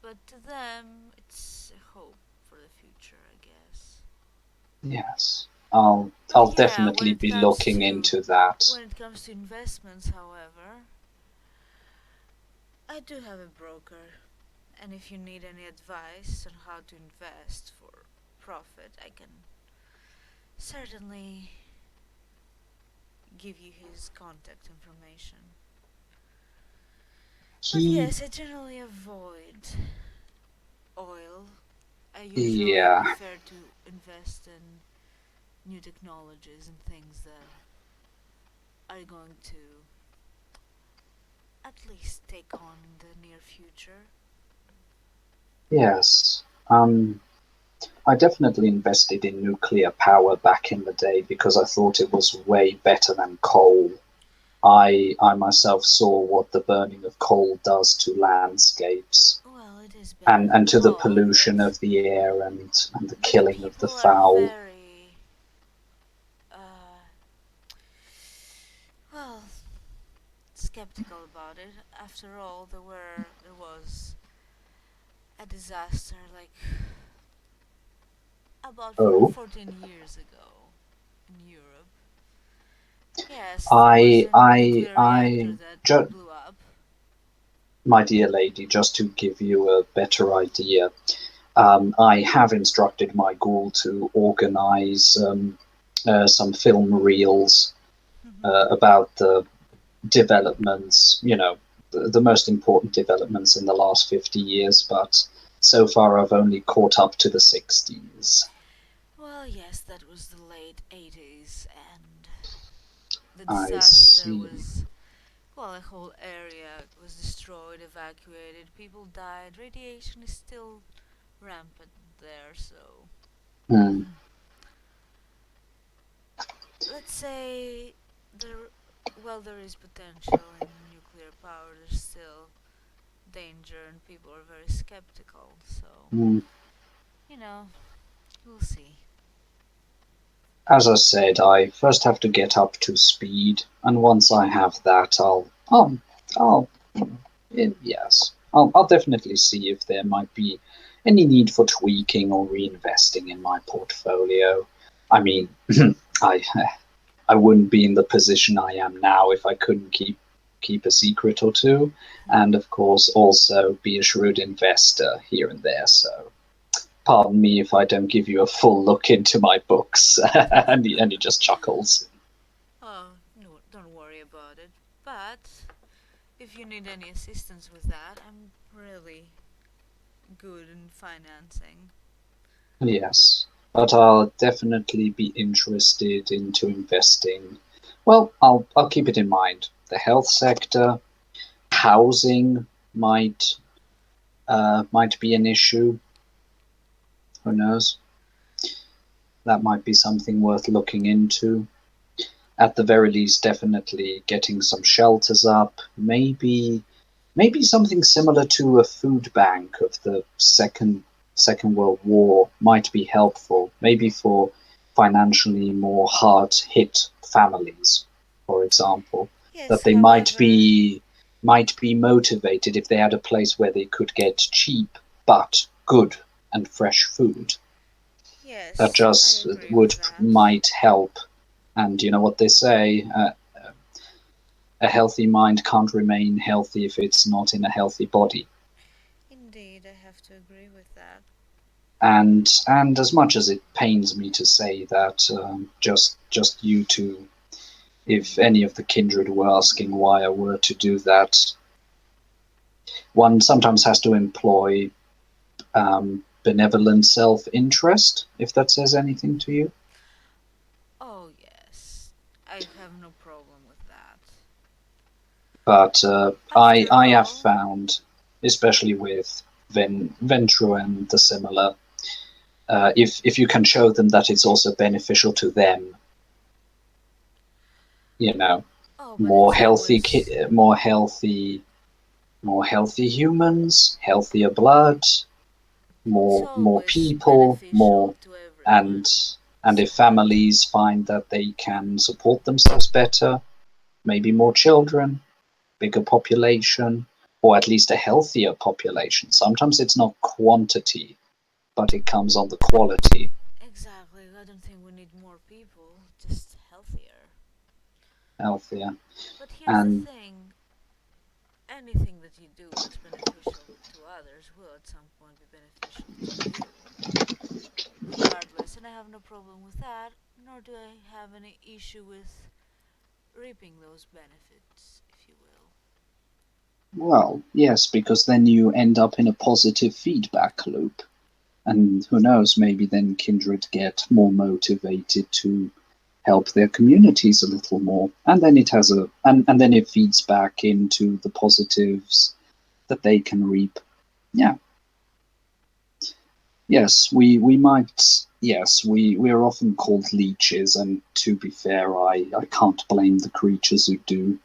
but to them it's a hope for the future, I guess. Yes. I'll But yeah, definitely be looking into when that. it comes to investments, however, I do have a broker, and if you need any advice on how to invest for profit, I can certainly give you his contact information. But He yes, I generally avoid oil. I usually yeah. prefer to invest in new technologies and things that are going to at least take on in the near future. Yes. I definitely invested in nuclear power back in the day because I thought it was way better than coal. I myself saw what the burning of coal does to landscapes Well, it is better and than to the coal, pollution of the air and the but killing of the people are fowl. very uh, well skeptical about it. After all, there was a disaster like about Oh, 14 years ago in Europe. Yes, there was I a I nuclear reactor I that ju- blew up. my dear lady, just to give you a better idea, I have instructed my ghoul to organize some film reels about the developments, the most important developments in the last 50 years, but so far I've only caught up to the 60s. Well, yes, that was the late 80s, and the I disaster see. was. Well, a whole area was destroyed, evacuated, people died. Radiation is still rampant there, so. Hmm. Let's say there. Well, there is potential in nuclear power, there's still danger, and people are very skeptical, so. Hmm. You know, we'll see. As I said, I first have to get up to speed, and once I have that, I'll, yes, I'll definitely see if there might be any need for tweaking or reinvesting in my portfolio. I mean, I I wouldn't be in the position I am now if I couldn't keep a secret or two, and of course also be a shrewd investor here and there. So pardon me if I don't give you a full look into my books. And he just chuckles. Oh, no, don't worry about it. But if you need any assistance with that, I'm really good in financing. Yes, but I'll definitely be interested into investing. Well, I'll keep it in mind. The health sector, housing might be an issue. Who knows? That might be something worth looking into. At the very least, definitely getting some shelters up. Maybe something similar to a food bank of the Second World War might be helpful. Maybe financially more hard-hit families, for example, Yes, that they however, might be motivated if they had a place where they could get cheap but good and fresh food. That yes, I just agree would with that. might help. And you know what they say, a healthy mind can't remain healthy if it's not in a healthy body. Indeed, I have to agree with that. And as much as it pains me to say that, just you two, if any of the kindred were asking why I were to do that, one sometimes has to employ benevolent self-interest, if that says anything to you. Oh, yes, I have no problem with that. But After I have all, found, especially with Ventru and the similar, if you can show them that it's also beneficial to them, you know, oh, but more it's healthy, always more healthy humans, healthier blood, it's more always people, more, beneficial to and everyone. and if So, families find that they can support themselves better, maybe more children, bigger population, or at least a healthier population. Sometimes it's not quantity, but it comes on the quality. exactly, I don't think we need more people, just healthier. Healthier. But here's the And thing, anything that you do that's beneficial to others will at some point be beneficial to you, regardless, and I have no problem with that, nor do I have any issue with reaping those benefits, if you will. well, yes, because then you end up in a positive feedback loop. And who knows, maybe then kindred get more motivated to help their communities a little more. And then it has and then it feeds back into the positives that they can reap. Yeah. Yes, we might. Yes, we're often called leeches, and to be fair, I can't blame the creatures who do.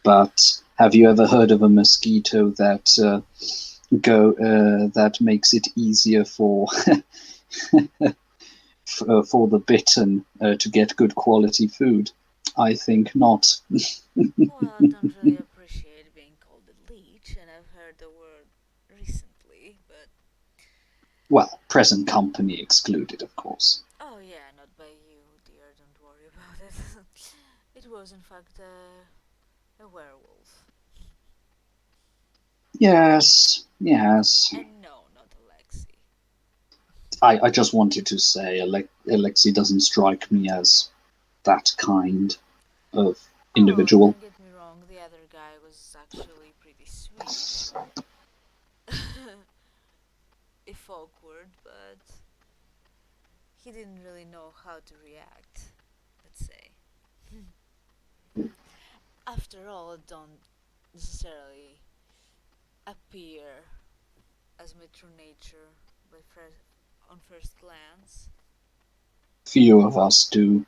But have you ever heard of a mosquito that that makes it easier for for the bitten to get good quality food? I think not. Well, I don't really appreciate being called a leech, and I've heard the word recently, but Well, present company excluded, of course. oh yeah, not by you, dear, don't worry about it. It was, in fact, a werewolf. Yes, yes. And no, not Alexi. I just wanted to say Alexei doesn't strike me as that kind of Oh, individual. don't get me wrong, the other guy was actually pretty sweet. If awkward, but he didn't really know how to react, let's say. After all, it don't necessarily appear as my true nature by on first glance. Few of us do.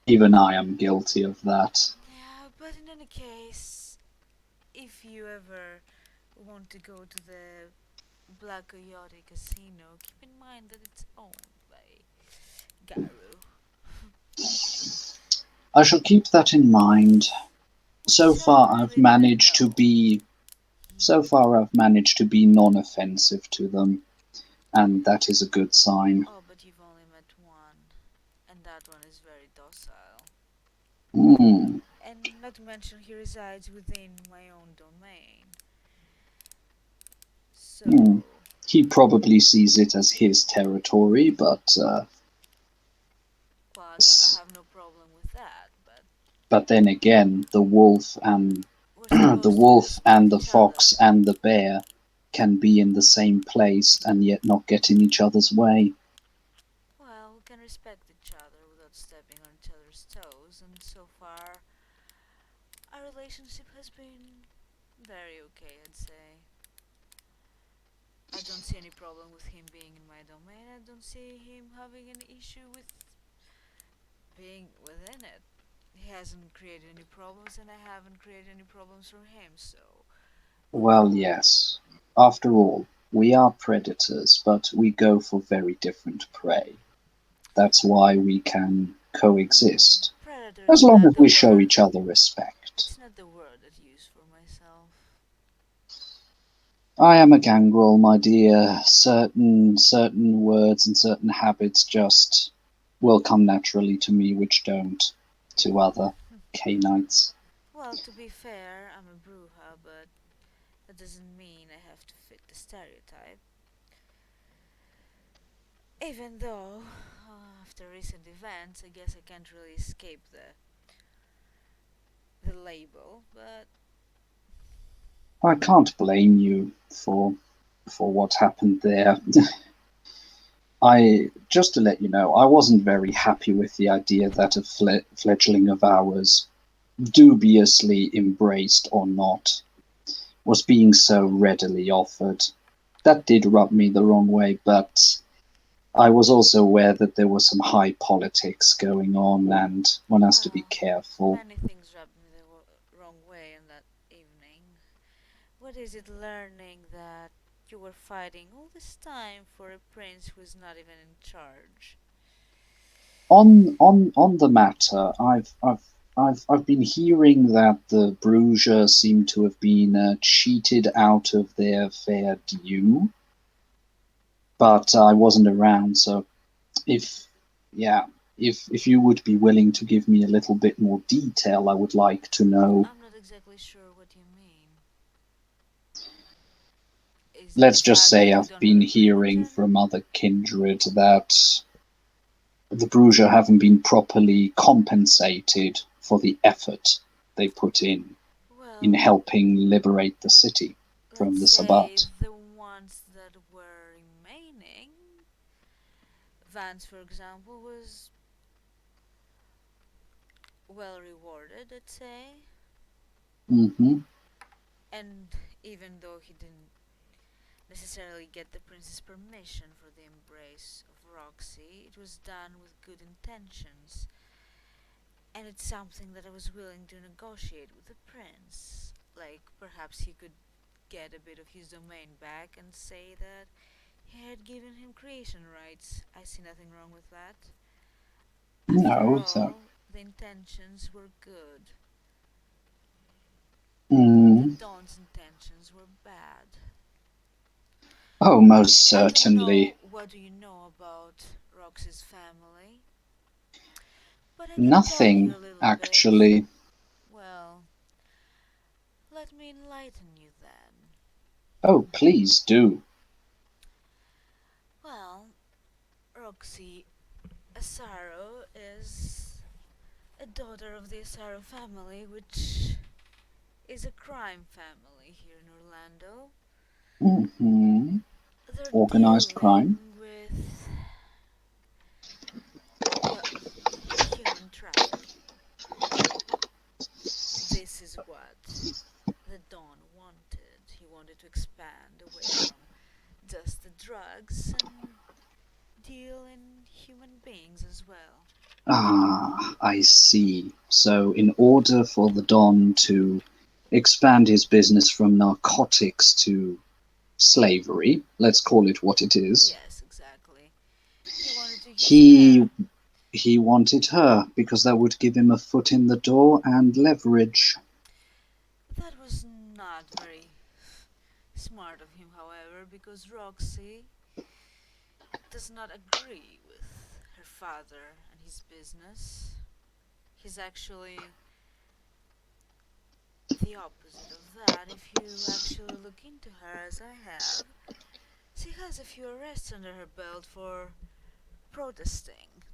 Even I am guilty of that. Yeah, but in any case, if you ever want to go to the Black Coyote Casino, keep in mind that it's owned by Garu. I shall keep that in mind. So Which I far, I've really didn't managed to know. be so far I've managed to be non-offensive to them, and that is a good sign. Oh, but you've only met one, and that one is very docile. Hmm. And not to mention, he resides within my own domain. Hmm. So, He probably sees it as his territory, well, I have no problem with that, but but then again, the wolf and we're the supposed to wolf respect and the each other. fox and the bear can be in the same place and yet not get in each other's way. Well, we can respect each other without stepping on each other's toes, and so far, our relationship has been very okay, I'd say. I don't see any problem with him being in my domain. I don't see him having any issue with being within it. He hasn't created any problems, and I haven't created any problems for him, so we're Well, cool. yes. After all, We are predators, but we go for very different prey. That's why we can coexist, Predator as is long not as the we show word. each other respect. It's not the word I'd use for myself. I am a gangrel, my dear. Certain words and certain habits just will come naturally to me, which don't to other canites. Well, to be fair, I'm a bruja, but that doesn't mean I have to fit the stereotype. Even though, after recent events, I guess I can't really escape the label. But I can't blame you for what happened there. I just to let you know, I wasn't very happy with the idea that a fledgling of ours, dubiously embraced or not, was being so readily offered. That did rub me the wrong way, but I was also aware that there was some high politics going on and one has to be well, careful. many things rubbed me the wrong way in that evening. What is it learning that you were fighting all this time for a prince who's not even in charge? On the matter, I've been hearing that the Bruges seem to have been cheated out of their fair due, but I wasn't around, so if yeah, if you would be willing to give me a little bit more detail, I would like to know. I'm not exactly sure what you mean. Is it the Let's just fact say that we I've don't have been a hearing religion? from other kindred that the Bruges haven't been properly compensated for the effort they put in Well, helping liberate the city let's from the say Sabbat. the ones that were remaining. Vance, for example, was well rewarded, I'd say. Hmm. And even though he didn't necessarily get the prince's permission for the embrace of Roxy, it was done with good intentions. And it's something that I was willing to negotiate with the prince. Like, perhaps he could get a bit of his domain back and say that he had given him creation rights. I see nothing wrong with that. After No, so all, the intentions were good. The mm, Dawn's intentions were bad. oh, most I don't certainly know what do you know about Roxy's family, but I can tell you nothing. a little bit. Actually, Well, let me enlighten you then. oh, please do. Well, Roxy Asaro is a daughter of the Asaro family, which is a crime family here in Orlando. Hmm. They're Organized crime. dealing with, well, human trafficking. This is what the Don wanted. He wanted to expand away from just the drugs and deal in human beings as well. Ah, I see. So, in order for the Don to expand his business from narcotics to slavery, let's call it what it is, Yes, exactly. He wanted to use he her. he wanted her because that would give him a foot in the door and leverage. That was not very smart of him, however, because Roxy does not agree with her father and his business. He's actually the opposite of that. If you actually look into her, as I have, she has a few arrests under her belt for protesting.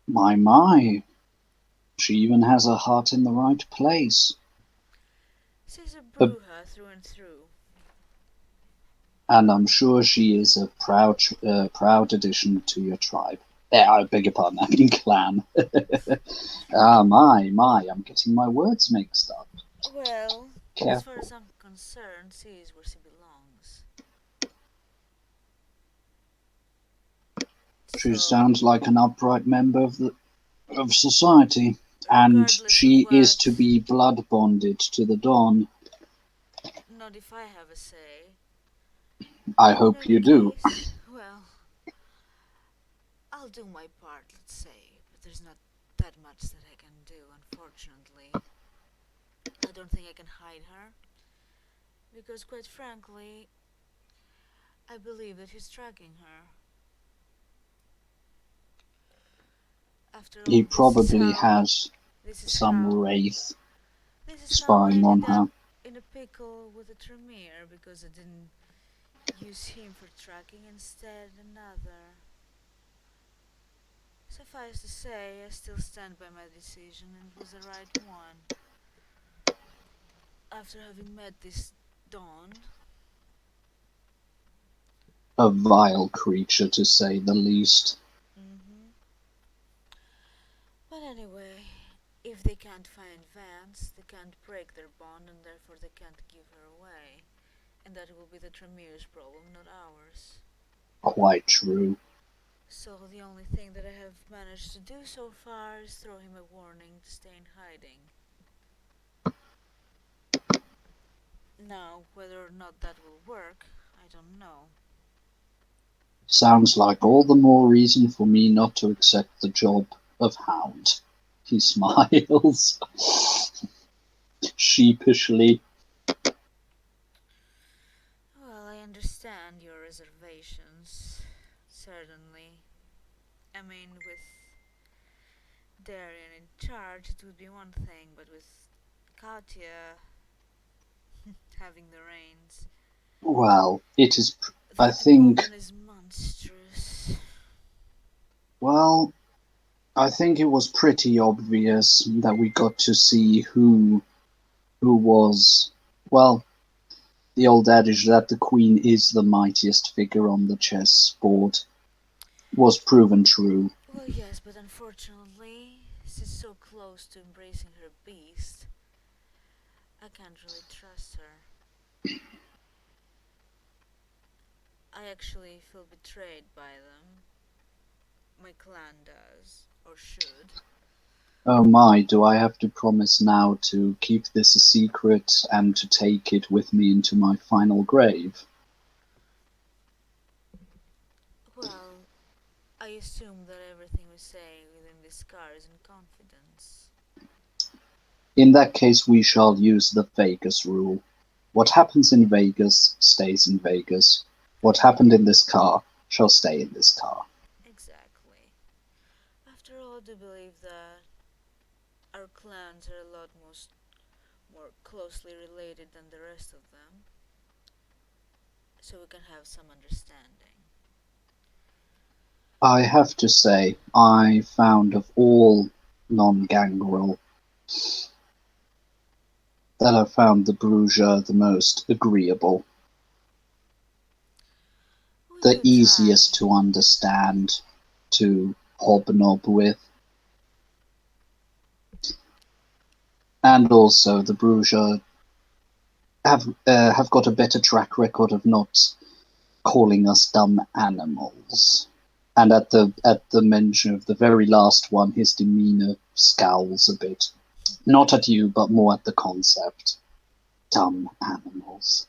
My, she even has her heart in the right place. She's a But, bruja through and through. and I'm sure she is a proud addition to your tribe. I beg your pardon, I mean clan. Ah, my, I'm getting my words mixed up. Well, as far Careful. as I'm concerned, she is where she belongs. She So, sounds like an upright member of society, and regardless of she is what, to be blood bonded to the Dawn. Not if I have a say. I In hope any you do. case, well, I'll do my part, let's say, but there's not that much that I can do, unfortunately. I don't think I can hide her, because quite frankly, I believe that he's tracking her. After He all, probably has this is some how wraith this is how I spying on ended up her. in a pickle with a Tremere because I didn't use him for tracking, instead another. Suffice to say, I still stand by my decision and it was the right one. After having met this Dawn, A vile creature, to say the least. hmm but anyway, if they can't find Vance, they can't break their bond and therefore they can't give her away. And that will be the Tremere's problem, not ours. Quite true. So the only thing that I have managed to do so far is throw him a warning to stay in hiding. Now, whether or not that will work, I don't know. Sounds like all the more reason for me not to accept the job of hound. He smiles sheepishly. Well, I understand your reservations. Certainly. I mean, with Darian in charge, it would be one thing, but with Katya having the reins, Well, it is. I that think. woman is monstrous. Well, I think it was pretty obvious that we got to see who was. Well, the old adage that the queen is the mightiest figure on the chessboard was proven true. Well, yes, but unfortunately, she's so close to embracing her beast, I can't really trust her. I actually feel betrayed by them. My clan does, or should. Oh my, do I have to promise now to keep this a secret and to take it with me into my final grave? Well, I assume that everything we say within this car is in confidence. In that case, we shall use the Vegas rule. What happens in Vegas stays in Vegas. What happened in this car shall stay in this car. Exactly. After all, I do believe that our clans are a lot more closely related than the rest of them, so we can have some understanding. I have to say, I found of all non-gangrel that I found the Bruja the most agreeable, We the do easiest try. to understand, to hobnob with. And also the Bruges have got a better track record of not calling us dumb animals. And at the mention of the very last one, his demeanor scowls a bit. Not at you, but more at the concept. Dumb animals.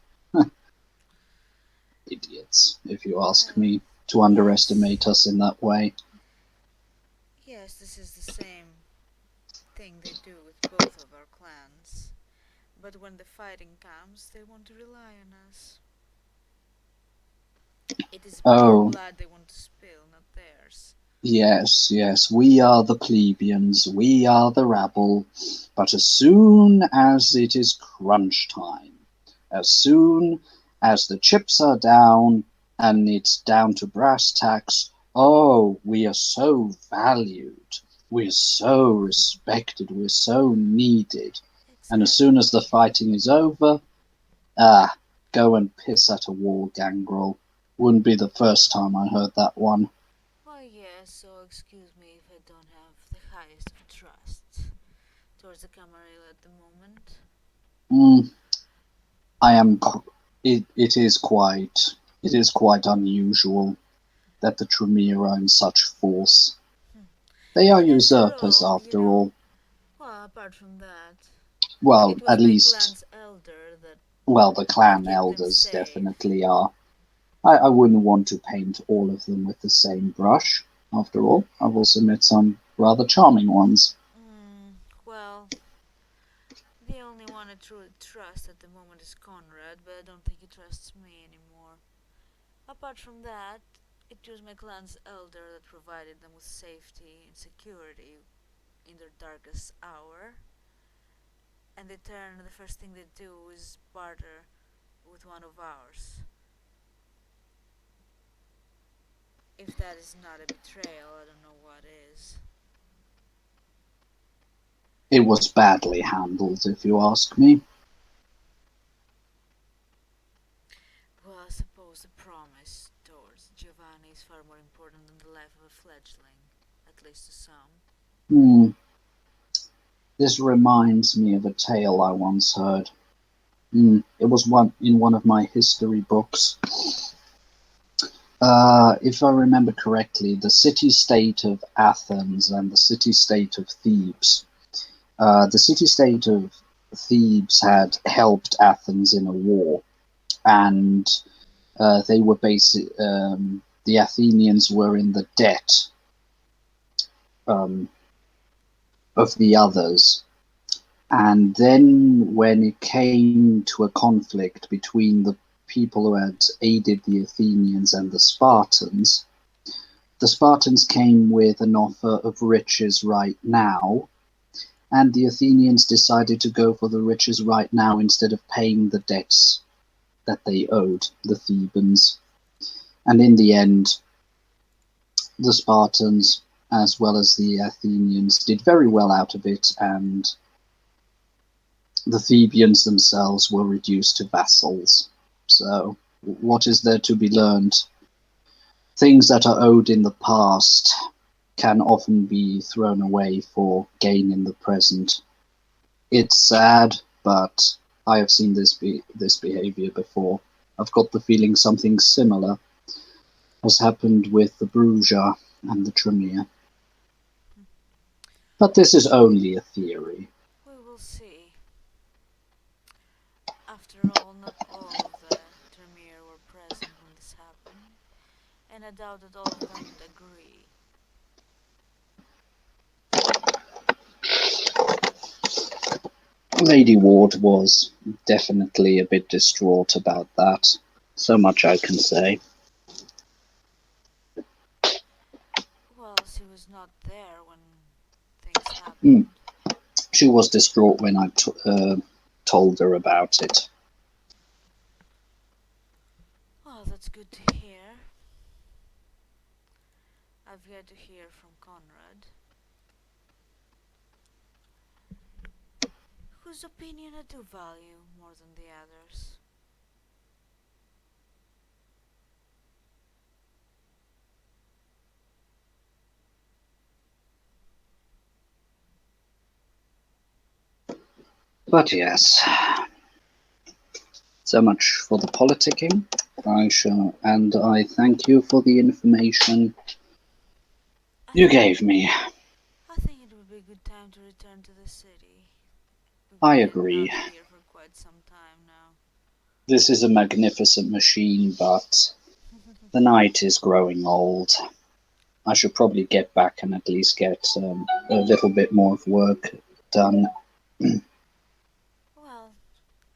Idiots, if you ask Well, me, to yes. underestimate us in that way. Yes, this is the same thing they do with both of our clans. But when the fighting comes, they want to rely on us. It is our Oh, blood they want to spill, not theirs. yes, yes, we are the plebeians, we are the rabble, but as soon as it is crunch time, as soon as the chips are down and it's down to brass tacks, oh, we are so valued, we're so respected, we're so needed. And as soon as the Exactly. fighting is over, ah, go and piss at a wall, gangrel. Wouldn't be the first time I heard that one. Why, yes, so excuse me if I don't have the highest of trust towards the Camarilla at the moment. Mm, I am. It is quite unusual that the Tremere are in such force. Hmm. They are And after usurpers, all, you after know, all. well, apart from that, Well, it was at my least clan's elder that Well, the and clan keep them elders safe. definitely are. I wouldn't want to paint all of them with the same brush. After all, I've also met some rather charming ones. Well, the only one I truly trust at the moment is Conrad, but I don't think he trusts me anymore. Apart from that, it was my clan's elder that provided them with safety and security in their darkest hour, and in turn, the first thing they do is barter with one of ours. If that is not a betrayal, I don't know what is. It was badly handled, if you ask me. Well, I suppose the promise towards Giovanni is far more important than the life of a fledgling, at least to some. Hmm. This reminds me of a tale I once heard. It was one of my history books. If I remember correctly, the city-state of Athens and the city-state of Thebes. The city-state of Thebes had helped Athens in a war, and they were the Athenians were in the debt um, of the others. And then when it came to a conflict between the people who had aided the Athenians and the Spartans came with an offer of riches right now, and the Athenians decided to go for the riches right now instead of paying the debts that they owed the Thebans. And in the end, the Spartans, as well as the Athenians, did very well out of it, and the Thebans themselves were reduced to vassals. So, what is there to be learned? Things that are owed in the past can often be thrown away for gain in the present. It's sad, but I have seen this behavior before. I've got the feeling something similar has happened with the Bruja and the Tremere. But this is only a theory. We will see. After all, not all of the Tremere were present when this happened, and I doubt that all of them would agree. Lady Ward was definitely a bit distraught about that. So much I can say. Well, she was not there when things Mm. happened. She was distraught when I told her about it. Well, that's good to hear. I've yet to hear from Conrad, whose opinion I do value more than the others. But yes, so much for the politicking. I thank you for the information I you think gave me. I think it would be a good time to return to the city. We've I been agree. out here for quite some time now. This is a magnificent machine, but the night is growing old. I should probably get back and at least get a little bit more of work done. Well,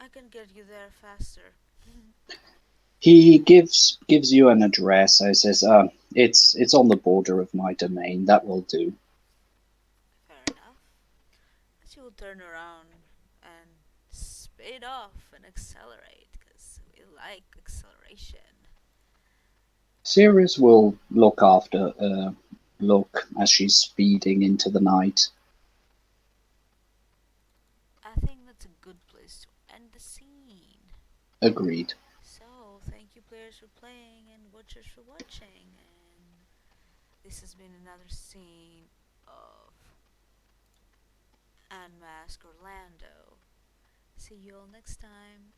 I can get you there faster. He gives you an address. I says, it's on the border of my domain. That will do. Fair enough. She will turn around and speed off and accelerate because we like acceleration. Sirius will look as she's speeding into the night. I think that's a good place to end the scene. Agreed. So, thank you, players, for playing and watchers for watching. And this has been another scene of Unmask Orlando. See you all next time.